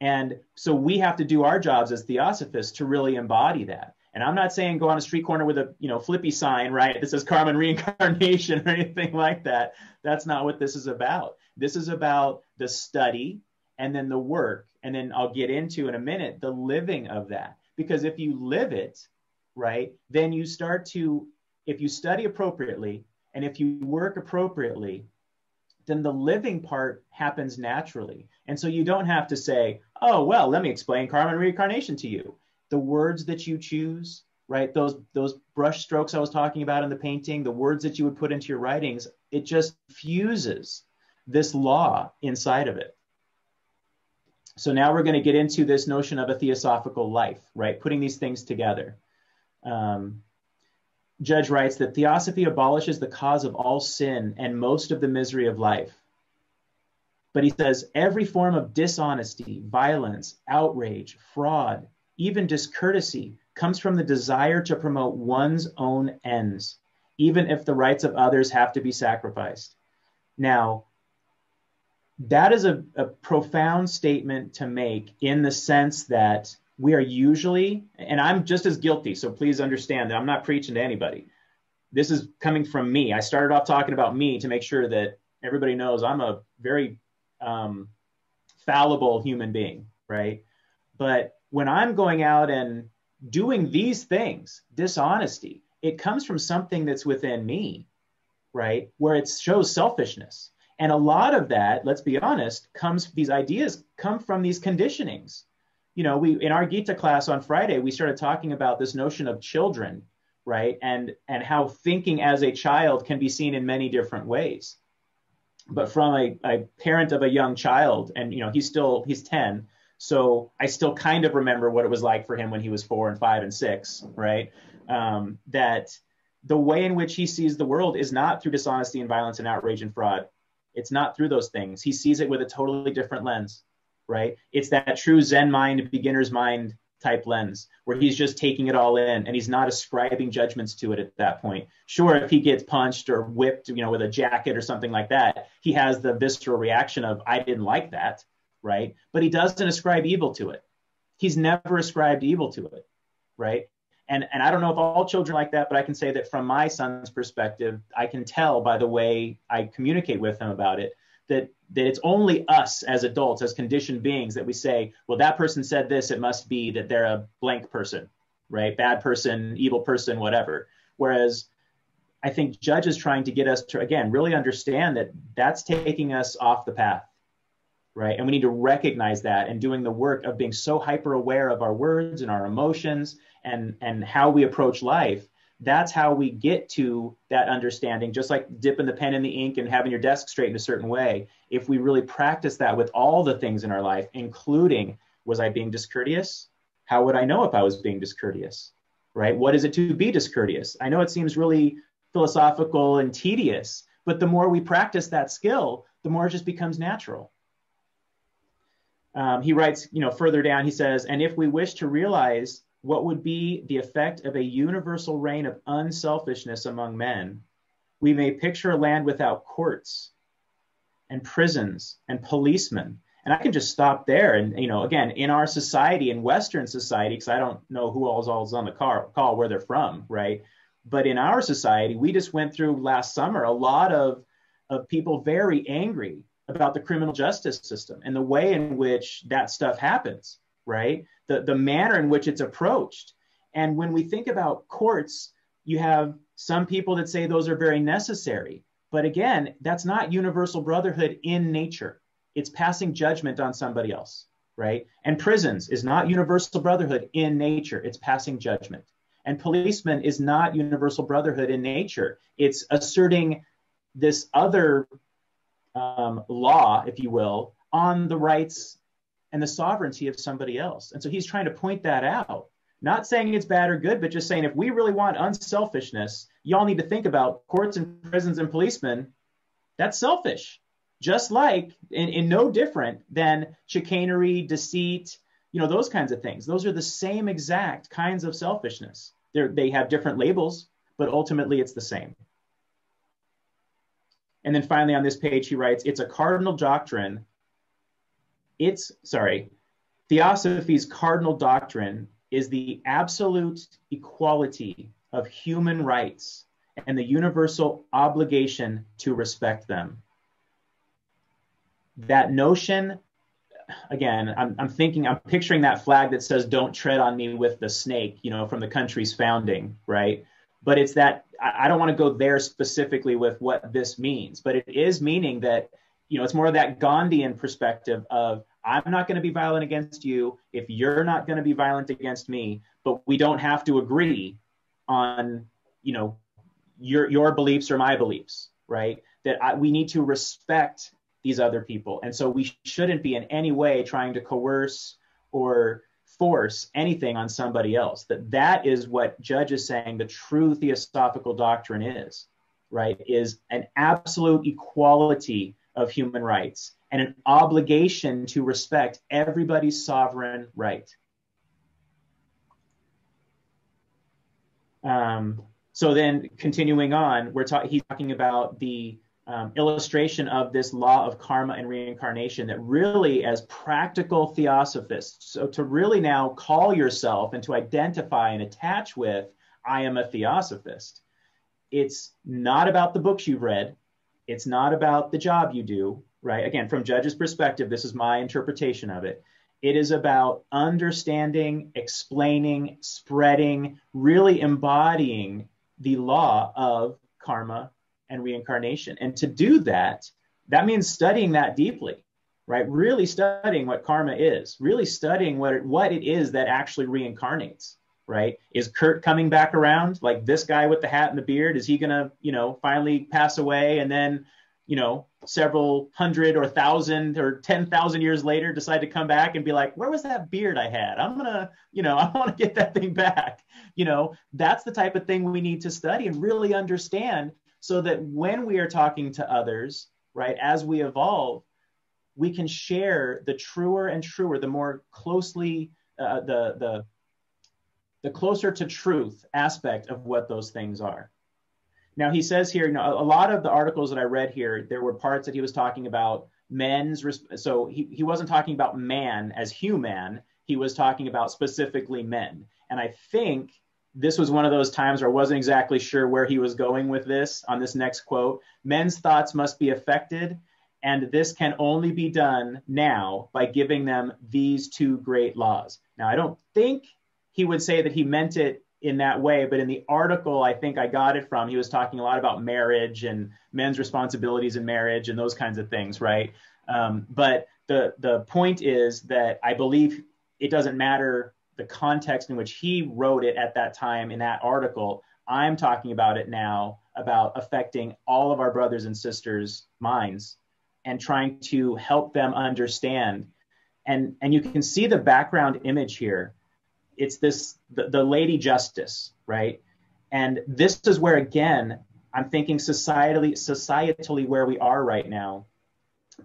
And so we have to do our jobs as theosophists to really embody that. And I'm not saying go on a street corner with a flippy sign, right, that says karma and reincarnation or anything like that. That's not what this is about. This is about the study and then the work. And then I'll get into in a minute the living of that. Because if you live it, right, then you start to, if you study appropriately and if you work appropriately, then the living part happens naturally. And so you don't have to say, oh, well, let me explain karma and reincarnation to you. The words that you choose, right? Those brush strokes I was talking about in the painting, the words that you would put into your writings, it just fuses this law inside of it. So now we're going to get into this notion of a theosophical life, right? Putting these things together. Judge writes that theosophy abolishes the cause of all sin and most of the misery of life. But he says every form of dishonesty, violence, outrage, fraud, even discourtesy comes from the desire to promote one's own ends, even if the rights of others have to be sacrificed. Now, that is a profound statement to make, in the sense that we are usually, and I'm just as guilty, so please understand that I'm not preaching to anybody. This is coming from me. I started off talking about me to make sure that everybody knows I'm a very fallible human being, right? But when I'm going out and doing these things, dishonesty, it comes from something that's within me, right? Where it shows selfishness. And a lot of that, let's be honest, these ideas come from these conditionings. In our Gita class on Friday, we started talking about this notion of children, right? And how thinking as a child can be seen in many different ways. But from a parent of a young child, and he's 10, so I still kind of remember what it was like for him when he was 4 and 5 and 6, right? That the way in which he sees the world is not through dishonesty and violence and outrage and fraud. It's not through those things. He sees it with a totally different lens, right? It's that true Zen mind, beginner's mind type lens, where he's just taking it all in and he's not ascribing judgments to it at that point. Sure, if he gets punched or whipped, with a jacket or something like that, he has the visceral reaction of, I didn't like that, right? But he doesn't ascribe evil to it. He's never ascribed evil to it, right? And I don't know if all children are like that, but I can say that from my son's perspective, I can tell by the way I communicate with him about it, that it's only us as adults, as conditioned beings, that we say, well, that person said this, it must be that they're a blank person, right? Bad person, evil person, whatever. Whereas I think Judge is trying to get us to, again, really understand that that's taking us off the path, right? And we need to recognize that, and doing the work of being so hyper aware of our words and our emotions and how we approach life. That's how we get to that understanding, just like dipping the pen in the ink and having your desk straight in a certain way. If we really practice that with all the things in our life, including, was I being discourteous? How would I know if I was being discourteous, right? What is it to be discourteous? I know it seems really philosophical and tedious, but the more we practice that skill, the more it just becomes natural. He writes, further down, he says, and if we wish to realize what would be the effect of a universal reign of unselfishness among men, we may picture a land without courts and prisons and policemen, And I can just stop there. And, again, in our society, in Western society, because I don't know who all's on the call, where they're from, right? But in our society, we just went through last summer a lot of people very angry about the criminal justice system and the way in which that stuff happens, right? The manner in which it's approached. And when we think about courts, you have some people that say those are very necessary. But again, that's not universal brotherhood in nature. It's passing judgment on somebody else, right? And prisons is not universal brotherhood in nature. It's passing judgment. And policemen is not universal brotherhood in nature. It's asserting this other law, if you will, on the rights and the sovereignty of somebody else. And so he's trying to point that out, not saying it's bad or good, but just saying, if we really want unselfishness, y'all need to think about courts and prisons and policemen. That's selfish, just like in no different than chicanery, deceit, those kinds of things. Those are the same exact kinds of selfishness. They have different labels, but ultimately it's the same. And then finally on this page, he writes, it's a cardinal doctrine. Theosophy's cardinal doctrine is the absolute equality of human rights and the universal obligation to respect them. That notion, again, I'm picturing that flag that says, don't tread on me with the snake, from the country's founding, right? But it's that, I don't want to go there specifically with what this means, but it is meaning that, it's more of that Gandhian perspective of, I'm not going to be violent against you if you're not going to be violent against me, but we don't have to agree on, your beliefs or my beliefs, right? That we need to respect these other people. And so we shouldn't be in any way trying to coerce or force anything on somebody else. That is what Judge is saying the true theosophical doctrine is, right? Is an absolute equality of human rights and an obligation to respect everybody's sovereign right. So then continuing on, he's talking about the illustration of this law of karma and reincarnation that really, as practical theosophists, so to really now call yourself and to identify and attach with, I am a theosophist. It's not about the books you've read. It's not about the job you do, right? Again, from Judge's perspective, this is my interpretation of it. It is about understanding, explaining, spreading, really embodying the law of karma and reincarnation. And to do that, that means studying that deeply, right? Really studying what karma is, really studying what it is that actually reincarnates, right? Is Kurt coming back around? Like this guy with the hat and the beard, is he gonna, finally pass away and then, several hundred or thousand or 10,000 years later decide to come back and be like, where was that beard I had? I'm gonna, I want to get that thing back. That's the type of thing we need to study and really understand, so that when we are talking to others, right, as we evolve, we can share the truer and truer, the more closely, the closer to truth aspect of what those things are. Now, he says here, a lot of the articles that I read here, there were parts that he was talking about so he wasn't talking about man as human, he was talking about specifically men. And I think this was one of those times where I wasn't exactly sure where he was going with this on this next quote. Men's thoughts must be affected, and this can only be done now by giving them these two great laws. Now, I don't think he would say that he meant it in that way, but in the article, I think I got it from, he was talking a lot about marriage and men's responsibilities in marriage and those kinds of things, right? But the point is that I believe it doesn't matter the context in which he wrote it at that time in that article. I'm talking about it now, about affecting all of our brothers and sisters' minds and trying to help them understand. And you can see the background image here. It's the Lady Justice, right? And this is where, again, I'm thinking societally where we are right now,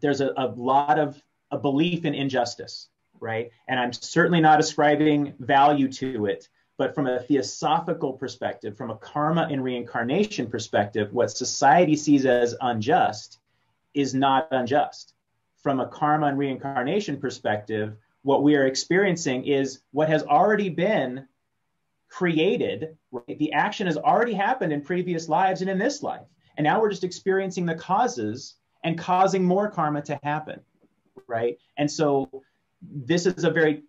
there's a lot of a belief in injustice, right? And I'm certainly not ascribing value to it, but from a theosophical perspective, from a karma and reincarnation perspective, what society sees as unjust is not unjust. from a karma and reincarnation perspective, what we are experiencing is what has already been created, right? The action has already happened in previous lives and in this life. And now we're just experiencing the causes and causing more karma to happen, right? And so this is a very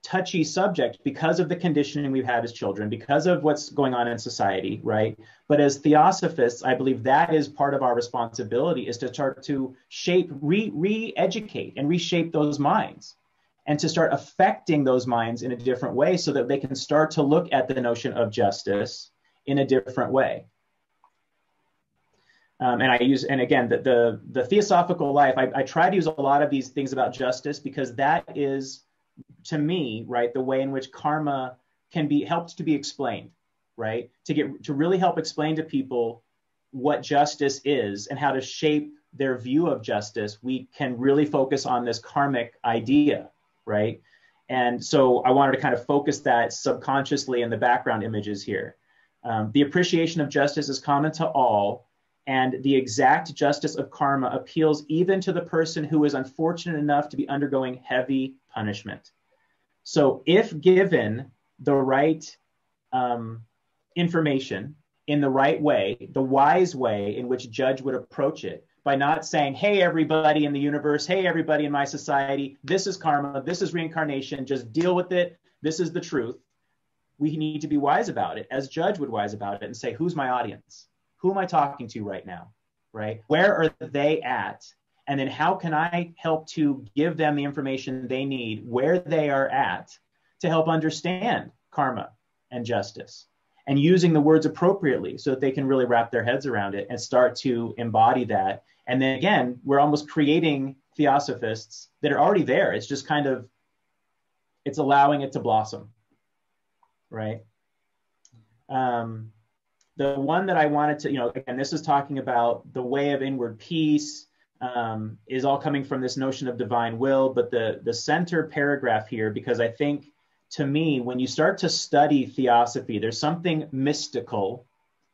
touchy subject because of the conditioning we've had as children, because of what's going on in society, right? But as theosophists, I believe that is part of our responsibility, is to start to shape, re-educate and reshape those minds, and to start affecting those minds in a different way so that they can start to look at the notion of justice in a different way. And again, the theosophical life, I try to use a lot of these things about justice because that is, to me, right, the way in which karma can be helped to be explained, right? To really help explain to people what justice is and how to shape their view of justice, we can really focus on this karmic idea, right? And so I wanted to kind of focus that subconsciously in the background images here. The appreciation of justice is common to all, and the exact justice of karma appeals even to the person who is unfortunate enough to be undergoing heavy punishment. So if given the right information in the right way, the wise way in which judge would approach it, by not saying, hey, everybody in the universe, hey, everybody in my society, this is karma, this is reincarnation, just deal with it, this is the truth. We need to be wise about it, as judge would wise about it, and say, who's my audience? Who am I talking to right now, right? Where are they at? And then how can I help to give them the information they need where they are at to help understand karma and justice, and using the words appropriately so that they can really wrap their heads around it and start to embody that. And then again, we're almost creating theosophists that are already there. It's just kind of, it's allowing it to blossom, right? The one that I wanted to, again, this is talking about the way of inward peace, is all coming from this notion of divine will. But the center paragraph here, because I think, to me, when you start to study theosophy, there's something mystical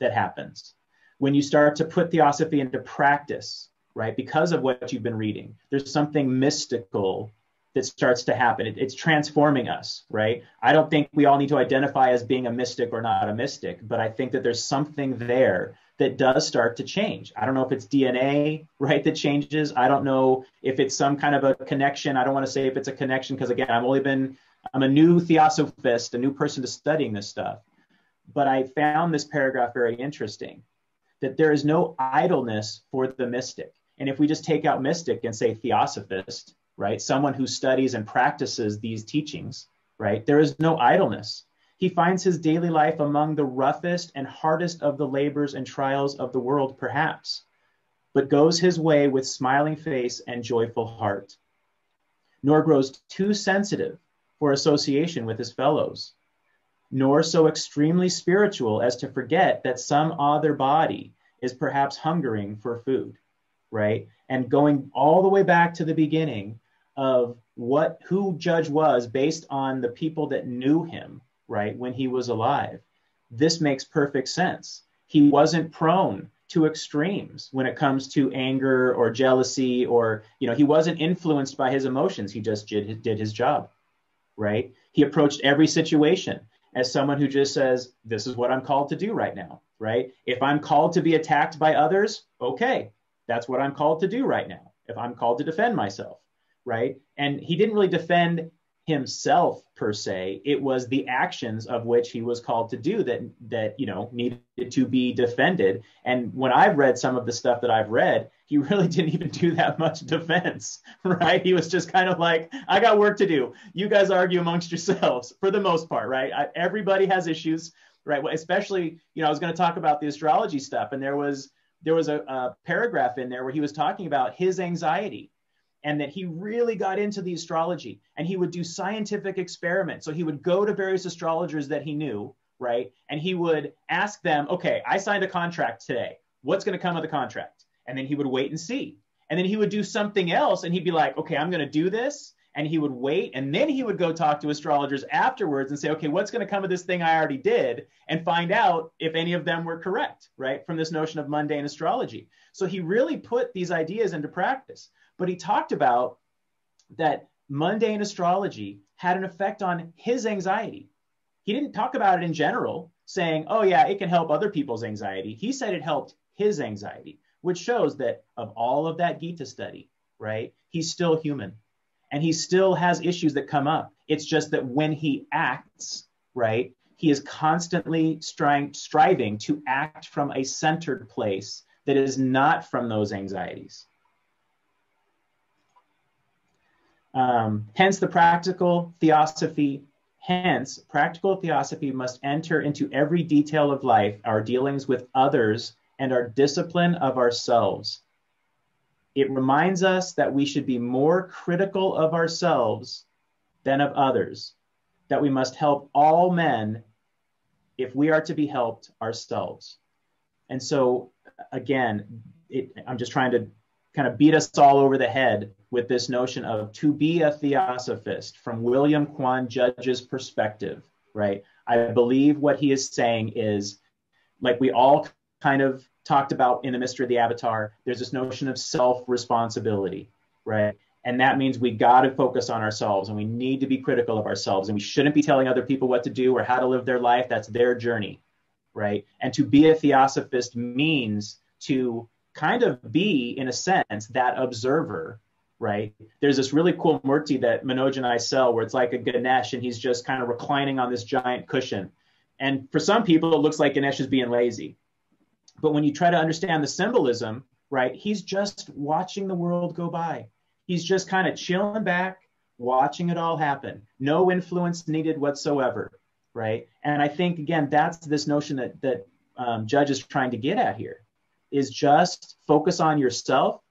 that happens. When you start to put theosophy into practice, right, because of what you've been reading, there's something mystical that starts to happen. It's transforming us, right? I don't think we all need to identify as being a mystic or not a mystic, but I think that there's something there that does start to change. I don't know if it's DNA, right, that changes. I don't know if it's some kind of a connection. I don't want to say if it's a connection because, again, I'm a new theosophist, a new person to studying this stuff. But I found this paragraph very interesting, that there is no idleness for the mystic. And if we just take out mystic and say theosophist, right, someone who studies and practices these teachings, right, there is no idleness. He finds his daily life among the roughest and hardest of the labors and trials of the world, perhaps, but goes his way with smiling face and joyful heart, nor grows too sensitive for association with his fellows, nor so extremely spiritual as to forget that some other body is perhaps hungering for food, right? And going all the way back to the beginning of who Judge was based on the people that knew him, right, when he was alive. This makes perfect sense. He wasn't prone to extremes when it comes to anger or jealousy, or, he wasn't influenced by his emotions. He just did his job, right? He approached every situation as someone who just says, this is what I'm called to do right now, right? If I'm called to be attacked by others, okay, that's what I'm called to do right now. If I'm called to defend myself, right? And he didn't really defend himself per se. It was the actions of which he was called to do that needed to be defended. And when I've read some of the stuff that I've read, he really didn't even do that much defense, right? He was just kind of like, I got work to do. You guys argue amongst yourselves for the most part, right? Everybody has issues, right? Especially, I was going to talk about the astrology stuff, and there was a paragraph in there where he was talking about his anxiety, and that he really got into the astrology, and he would do scientific experiments. So he would go to various astrologers that he knew, right? And he would ask them, okay, I signed a contract today. What's going to come of the contract? And then he would wait and see. And then he would do something else, and he'd be like, okay, I'm going to do this. And he would wait, and then he would go talk to astrologers afterwards and say, okay, what's going to come of this thing I already did, and find out if any of them were correct, right? From this notion of mundane astrology. So he really put these ideas into practice. but he talked about that mundane astrology had an effect on his anxiety. He didn't talk about it in general, saying, oh yeah, it can help other people's anxiety. He said it helped his anxiety, which shows that of all of that Gita study, right, he's still human and he still has issues that come up. It's just that when he acts, right, he is constantly striving to act from a centered place that is not from those anxieties. Hence, practical theosophy must enter into every detail of life, our dealings with others, and our discipline of ourselves. It reminds us that we should be more critical of ourselves than of others, that we must help all men if we are to be helped ourselves. And so, again, I'm just trying to kind of beat us all over the head with this notion of to be a theosophist from William Quan Judge's perspective, right? I believe what he is saying is, like we all kind of talked about in the Mystery of the Avatar, there's this notion of self-responsibility, right? And that means we got to focus on ourselves and we need to be critical of ourselves, and we shouldn't be telling other people what to do or how to live their life. That's their journey, right? And to be a theosophist means to kind of be, in a sense, that observer, right? There's this really cool murti that Manoj and I sell where it's like a Ganesh and he's just kind of reclining on this giant cushion. And for some people, it looks like Ganesh is being lazy. But when you try to understand the symbolism, right, he's just watching the world go by. He's just kind of chilling back, watching it all happen. No influence needed whatsoever, right? And I think, again, that's this notion that Judge is trying to get at here, is just focus on yourself.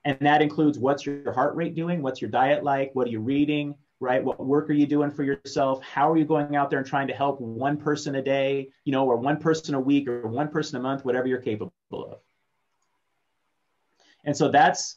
And that includes what's your heart rate doing? What's your diet like? What are you reading, right? What work are you doing for yourself? How are you going out there and trying to help one person a day, or one person a week or one person a month, whatever you're capable of. And so that's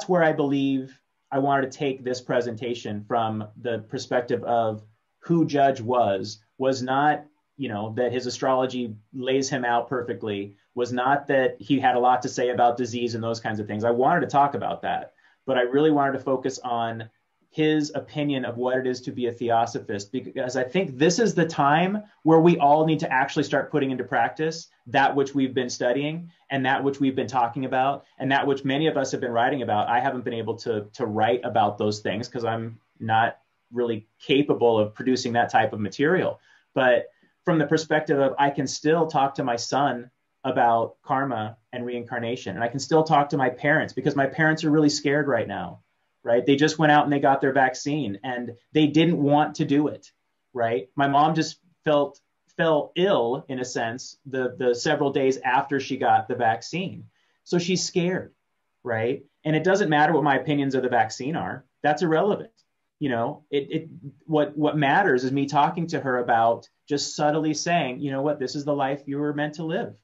where I believe I wanted to take this presentation from the perspective of who Judge was not, that his astrology lays him out perfectly, was not that he had a lot to say about disease and those kinds of things. I wanted to talk about that, but I really wanted to focus on his opinion of what it is to be a theosophist, because I think this is the time where we all need to actually start putting into practice that which we've been studying and that which we've been talking about and that which many of us have been writing about. I haven't been able to write about those things because I'm not really capable of producing that type of material. But from the perspective of, I can still talk to my son about karma and reincarnation, and I can still talk to my parents because my parents are really scared right now. Right? They just went out and they got their vaccine and they didn't want to do it. Right? My mom just fell ill, in a sense, the several days after she got the vaccine. So she's scared. Right? And it doesn't matter what my opinions of the vaccine are. That's irrelevant. What matters is me talking to her about just subtly saying, this is the life you were meant to live.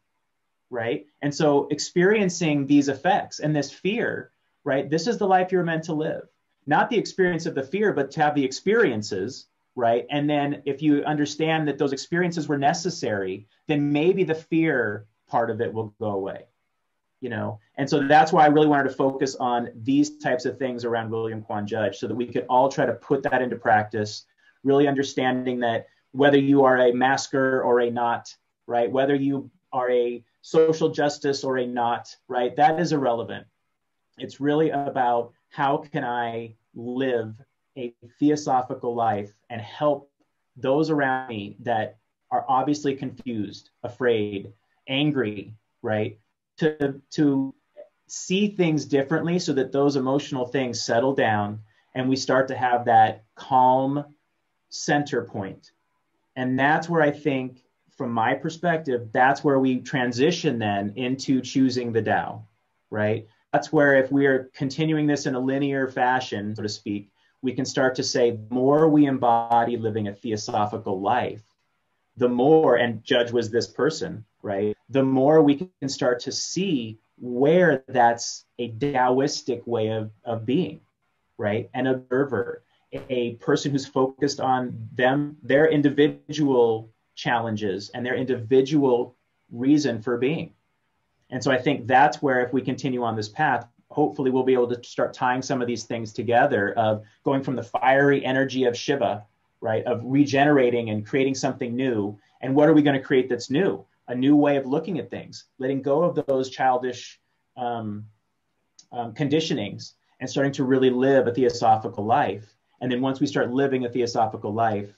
Right? And so experiencing these effects and this fear, right? This is the life you're meant to live. Not the experience of the fear, but to have the experiences, right? And then if you understand that those experiences were necessary, then maybe the fear part of it will go away, And so that's why I really wanted to focus on these types of things around William Quan Judge, so that we could all try to put that into practice, really understanding that whether you are a masker or a not, right? Whether you are a social justice or a not, right? That is irrelevant. It's really about how can I live a theosophical life and help those around me that are obviously confused, afraid, angry, right? To see things differently so that those emotional things settle down and we start to have that calm center point. And that's where I think, from my perspective, that's where we transition then into choosing the Tao, right? That's where, if we are continuing this in a linear fashion, so to speak, we can start to say, the more we embody living a theosophical life, the more, and Judge was this person, right? The more we can start to see where that's a Taoistic way of being, right? An observer, a person who's focused on their individual challenges and their individual reason for being. And so I think that's where, if we continue on this path, hopefully we'll be able to start tying some of these things together, of going from the fiery energy of Shiva, right, of regenerating and creating something new. And what are we going to create that's new? A new way of looking at things, letting go of those childish conditionings and starting to really live a theosophical life. And then once we start living a theosophical life,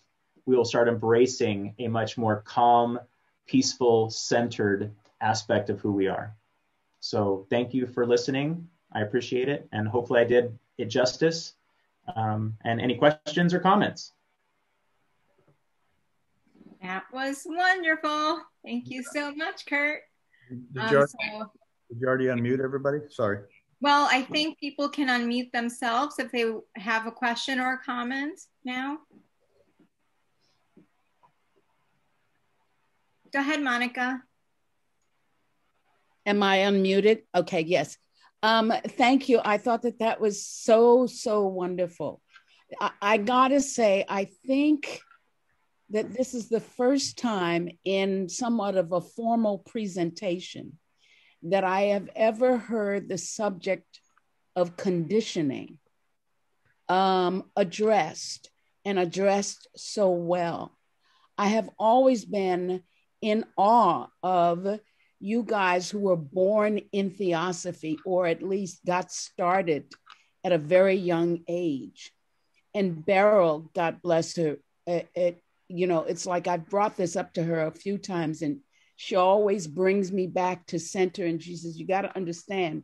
we will start embracing a much more calm, peaceful, centered aspect of who we are. So thank you for listening. I appreciate it. And hopefully I did it justice. And any questions or comments? That was wonderful. Thank you so much, Kurt. Did you already unmute everybody? Sorry. Well, I think people can unmute themselves if they have a question or a comment now. Go ahead, Monica. Am I unmuted? Okay, yes. Thank you. I thought that was so wonderful. I gotta say, I think that this is the first time in somewhat of a formal presentation that I have ever heard the subject of conditioning addressed so well. I have always been in awe of you guys who were born in theosophy, or at least got started at a very young age. And Beryl, God bless her, it's like I've brought this up to her a few times, and she always brings me back to center. And she says, you got to understand,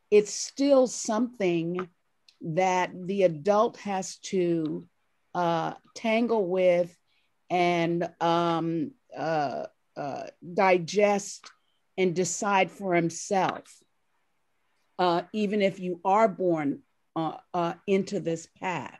it's still something that the adult has to tangle with and digest and decide for himself, even if you are born into this path.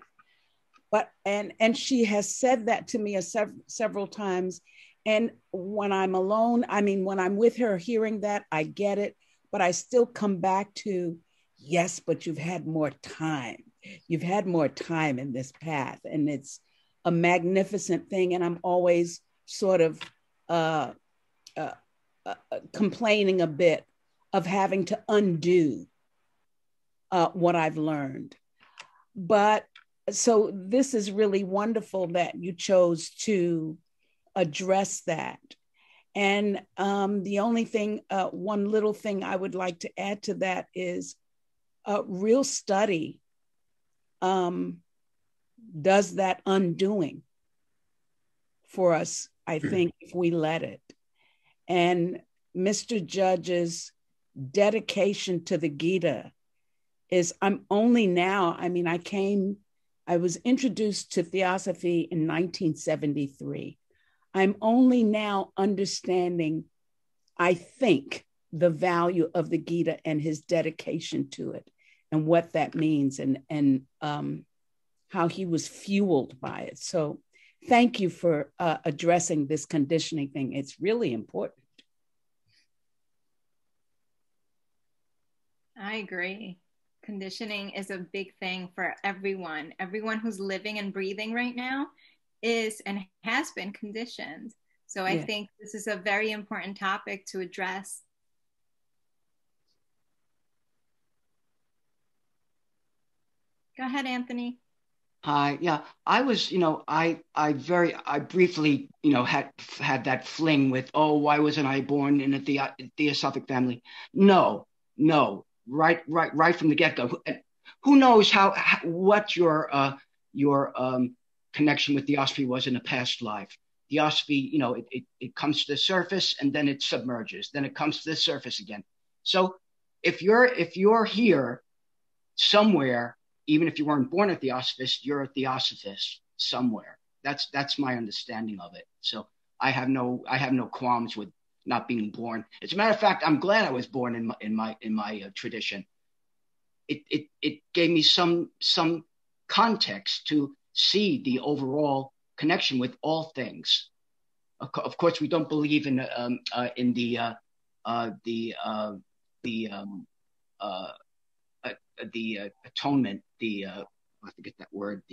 But and she has said that to me several times. And when I'm alone, when I'm with her hearing that, I get it, but I still come back to, yes, but you've had more time. You've had more time in this path, and it's a magnificent thing. And I'm always sort of complaining a bit of having to undo what I've learned. But so this is really wonderful that you chose to address that. And the only thing, one little thing I would like to add to that is real study does that undoing for us, I think, if we let it. And Mr. Judge's dedication to the Gita is, I'm only now, I was introduced to Theosophy in 1973. I'm only now understanding, I think, the value of the Gita and his dedication to it and what that means, and how he was fueled by it. So thank you for addressing this conditioning thing. It's really important. I agree. Conditioning is a big thing for everyone. Everyone who's living and breathing right now is and has been conditioned. So I think this is a very important topic to address. Go ahead, Anthony. Hi. Yeah, I was, I briefly, had that fling with, oh, why wasn't I born in a theosophic family? No, right from the get-go. Who knows what your connection with theosophy was in a past life? Theosophy, it comes to the surface and then it submerges. Then it comes to the surface again. So if you're here somewhere, even if you weren't born a theosophist, you're a theosophist somewhere. That's my understanding of it. So I have no qualms with not being born. As a matter of fact, I'm glad I was born in my tradition. It gave me some context to see the overall connection with all things. Of course, we don't believe in the atonement. I forget that word.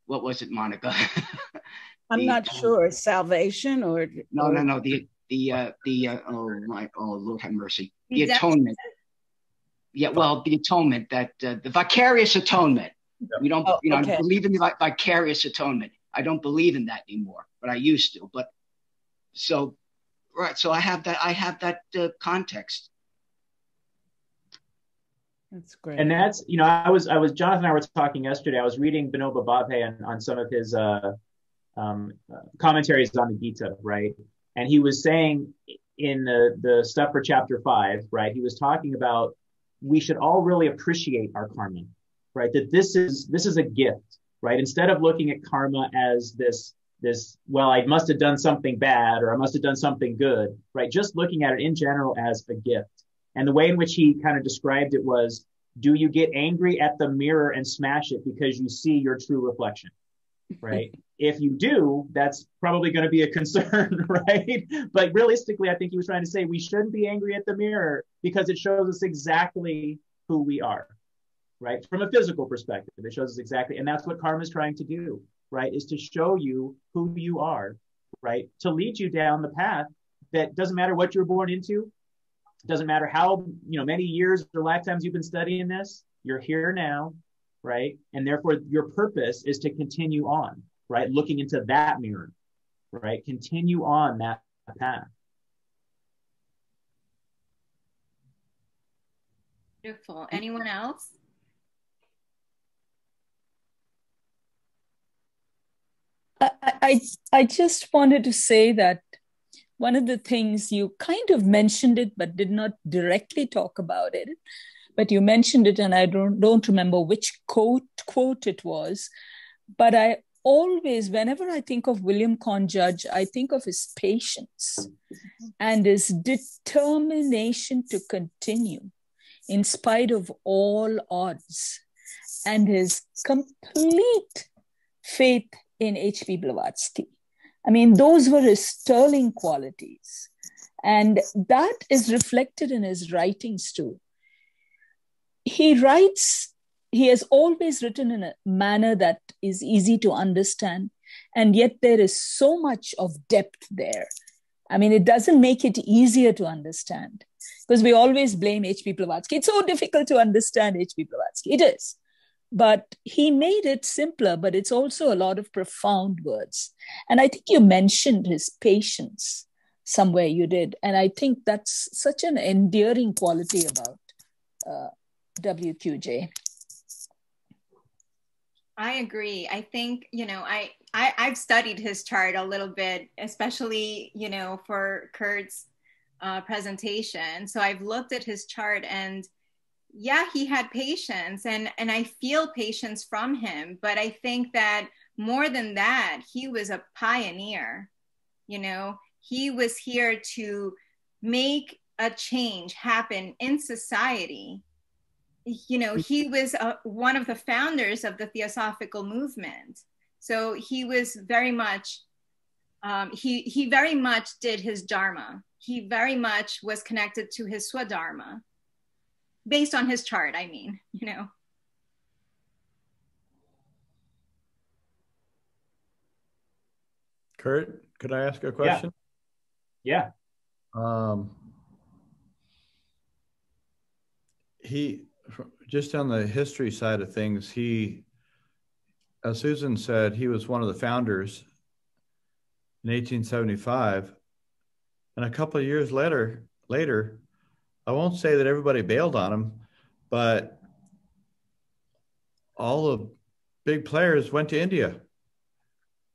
What was it, Monica? I'm not sure. Salvation or no. Oh Lord have mercy. The atonement. Yeah, well, the atonement, that the vicarious atonement. We don't, I believe in the vicarious atonement. I don't believe in that anymore, but I used to. But so, right. So I have that context. That's great. And that's, I was Jonathan and I were talking yesterday. I was reading Vinoba Bhave on some of his commentaries on the Gita, right? And he was saying in the stuff for chapter 5, right? He was talking about we should all really appreciate our karma, right? That this is a gift, right? Instead of looking at karma as this, well, I must have done something bad or I must have done something good, right? Just looking at it in general as a gift. And the way in which he kind of described it was, do you get angry at the mirror and smash it because you see your true reflection, right? If you do, that's probably going to be a concern, right? But realistically, I think he was trying to say we shouldn't be angry at the mirror because it shows us exactly who we are, right? From a physical perspective, it shows us exactly. And that's what karma is trying to do, right? Is to show you who you are, right? To lead you down the path that doesn't matter what you're born into. It doesn't matter how many years or lifetimes you've been studying this, you're here now, right? And therefore your purpose is to continue on, right? Looking into that mirror, right? Continue on that path. Beautiful. Anyone else? I just wanted to say that one of the things you kind of mentioned it, but did not directly talk about it, but you mentioned it, and I don't remember which quote it was, but I always, whenever I think of William Quan Judge, I think of his patience and his determination to continue in spite of all odds, and his complete faith in H.P. Blavatsky. I mean, those were his sterling qualities. And that is reflected in his writings too. He has always written in a manner that is easy to understand. And yet there is so much of depth there. I mean, it doesn't make it easier to understand because we always blame H.P. Blavatsky. It's so difficult to understand H.P. Blavatsky. It is. But he made it simpler, but it's also a lot of profound words. And I think you mentioned his patience somewhere you did. And I think that's such an endearing quality about WQJ. I agree. I think, I've studied his chart a little bit, especially, for Kurt's presentation. So I've looked at his chart and yeah, he had patience and I feel patience from him. But I think that more than that, he was a pioneer. He was here to make a change happen in society. He was one of the founders of the Theosophical movement. So he was very much, he very much did his Dharma. He very much was connected to his Swadharma. Based on his chart, I mean, Kurt, could I ask a question? Yeah. He, just on the history side of things, as Susan said, he was one of the founders in 1875. And a couple of years later, I won't say that everybody bailed on him, but all the big players went to India.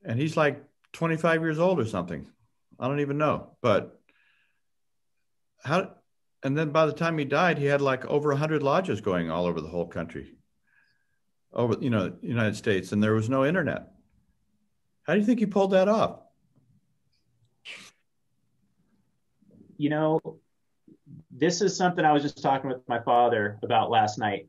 And he's like 25 years old or something. I don't even know. But and then by the time he died, he had like over 100 lodges going all over the whole country, over, United States, and there was no internet. How do you think he pulled that off? This is something I was just talking with my father about last night.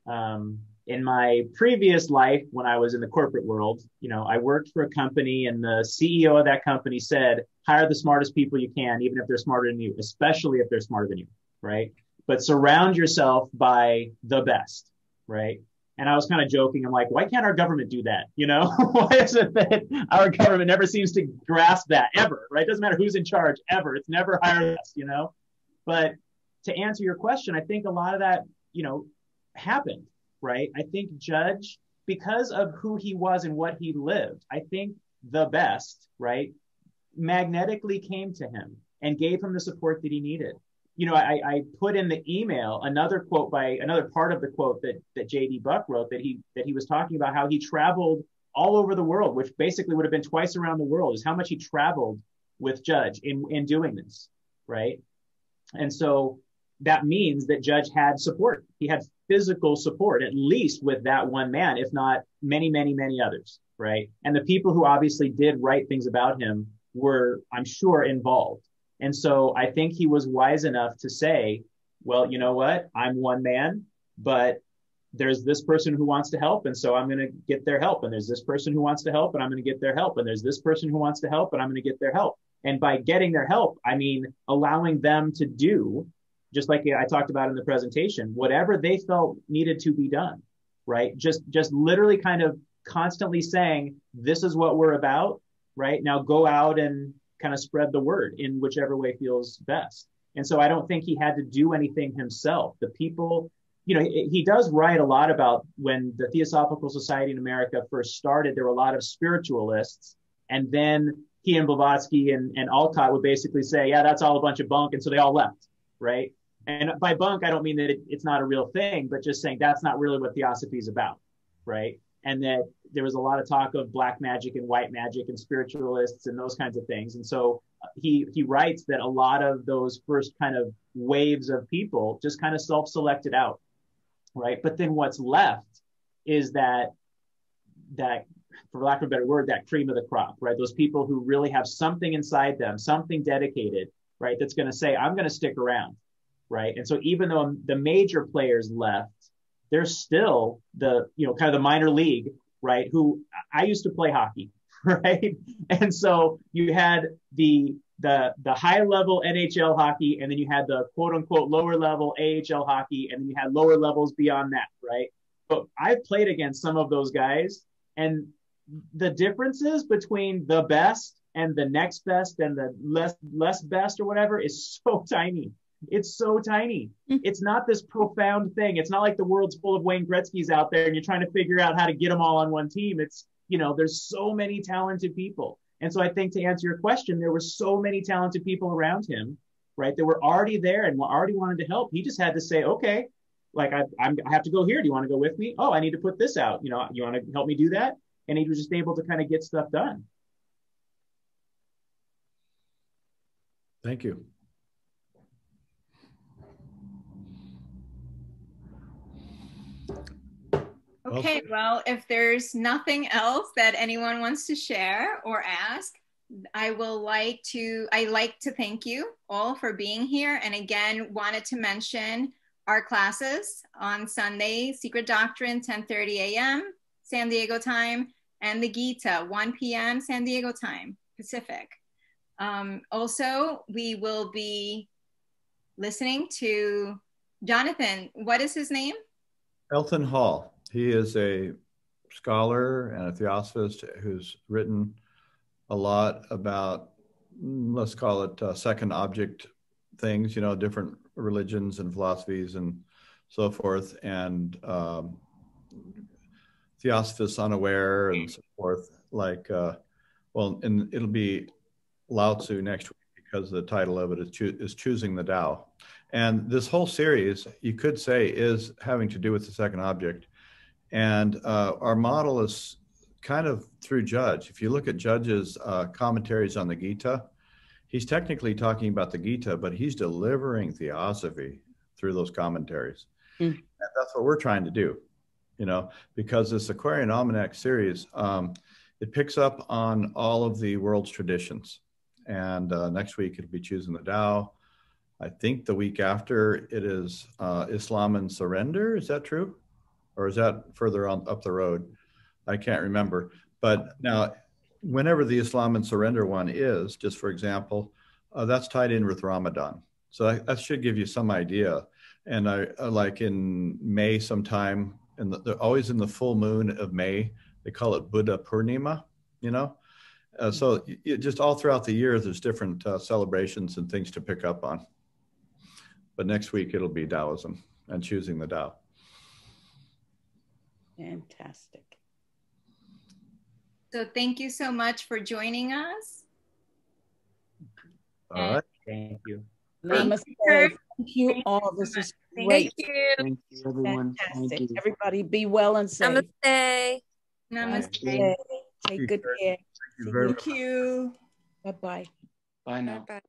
In my previous life, when I was in the corporate world, I worked for a company and the CEO of that company said, hire the smartest people you can, even if they're smarter than you, especially if they're smarter than you, right? But surround yourself by the best, right? And I was kind of joking. I'm like, why can't our government do that? Why is it that our government never seems to grasp that ever, right? It doesn't matter who's in charge ever. It's never hire us, But to answer your question, I think a lot of that happened, right? I think Judge, because of who he was and what he lived, I think the best, right, magnetically came to him and gave him the support that he needed. I put in the email another quote by another part of the quote that J.D. Buck wrote, that he was talking about how he traveled all over the world, which basically would have been twice around the world, is how much he traveled with Judge in doing this, right? And so that means that Judge had support. He had physical support, at least with that one man, if not many, many, many others, right? And the people who obviously did write things about him were, I'm sure, involved. And so I think he was wise enough to say, well, you know what? I'm one man, but there's this person who wants to help, and so I'm going to get their help. And there's this person who wants to help, and I'm going to get their help. And there's this person who wants to help, and I'm going to get their help. And by getting their help, I mean allowing them to do, just like I talked about in the presentation, whatever they felt needed to be done, right? Just literally kind of constantly saying, this is what we're about, right? Now go out and kind of spread the word in whichever way feels best. And so I don't think he had to do anything himself. The people, he does write a lot about when the Theosophical Society in America first started, there were a lot of spiritualists. And then he and Blavatsky and Alcott would basically say, yeah, that's all a bunch of bunk. And so they all left, right? And by bunk, I don't mean that it's not a real thing, but just saying that's not really what Theosophy is about, right? And that there was a lot of talk of black magic and white magic and spiritualists and those kinds of things. And so he writes that a lot of those first kind of waves of people just kind of self-selected out, right? But then what's left is that for lack of a better word, that cream of the crop, right? Those people who really have something inside them, something dedicated, right? That's going to say, I'm going to stick around, right? And so even though the major players left, there's still the, kind of the minor league, right? Who I used to play hockey, right? And so you had the high level NHL hockey, and then you had the quote unquote lower level AHL hockey, and then you had lower levels beyond that, right? But I've played against some of those guys, and the differences between the best and the next best and the less best or whatever is so tiny. It's so tiny. It's not this profound thing. It's not like the world's full of Wayne Gretzky's out there and you're trying to figure out how to get them all on one team. It's, there's so many talented people. And so I think to answer your question, there were so many talented people around him, right? That were already there and already wanted to help. He just had to say, okay, like I have to go here. Do you want to go with me? Oh, I need to put this out. You want to help me do that? And he was just able to kind of get stuff done. Thank you. Okay, well, if there's nothing else that anyone wants to share or ask, I like to thank you all for being here. And again, wanted to mention our classes on Sunday, Secret Doctrine, 10:30 a.m. San Diego time, and the Gita, 1 p.m. San Diego time, Pacific. Also, we will be listening to Jonathan. What is his name? Elton Hall. He is a scholar and a theosophist who's written a lot about, let's call it second object things, different religions and philosophies and so forth, and Theosophists Unaware and so forth. And it'll be Lao Tzu next week because the title of it is Choosing the Tao. And this whole series, you could say, is having to do with the second object. And our model is kind of through Judge. If you look at Judge's commentaries on the Gita, he's technically talking about the Gita, but he's delivering theosophy through those commentaries. And that's what we're trying to do, because this Aquarian Almanac series, it picks up on all of the world's traditions. And next week it'll be Choosing the Tao. I think the week after it is Islam and Surrender. Is that true? Or is that further on up the road? I can't remember. But now, whenever the Islam and Surrender one is, just for example, that's tied in with Ramadan. So that should give you some idea. And I like in May sometime, and they're always in the full moon of May. They call it Buddha Purnima, So just all throughout the year, there's different celebrations and things to pick up on. But next week, it'll be Taoism. and choosing the Tao. Fantastic. So thank you so much for joining us. All right. Thank you. Namaste. Thank Thank you you all. so This much. is Thank great. you. Thank you, everyone. Fantastic. Thank you. Everybody be well and safe. Namaste. Namaste. Namaste. Take good care. Thank you very much. Thank you. Bye-bye. Bye now. Bye-bye.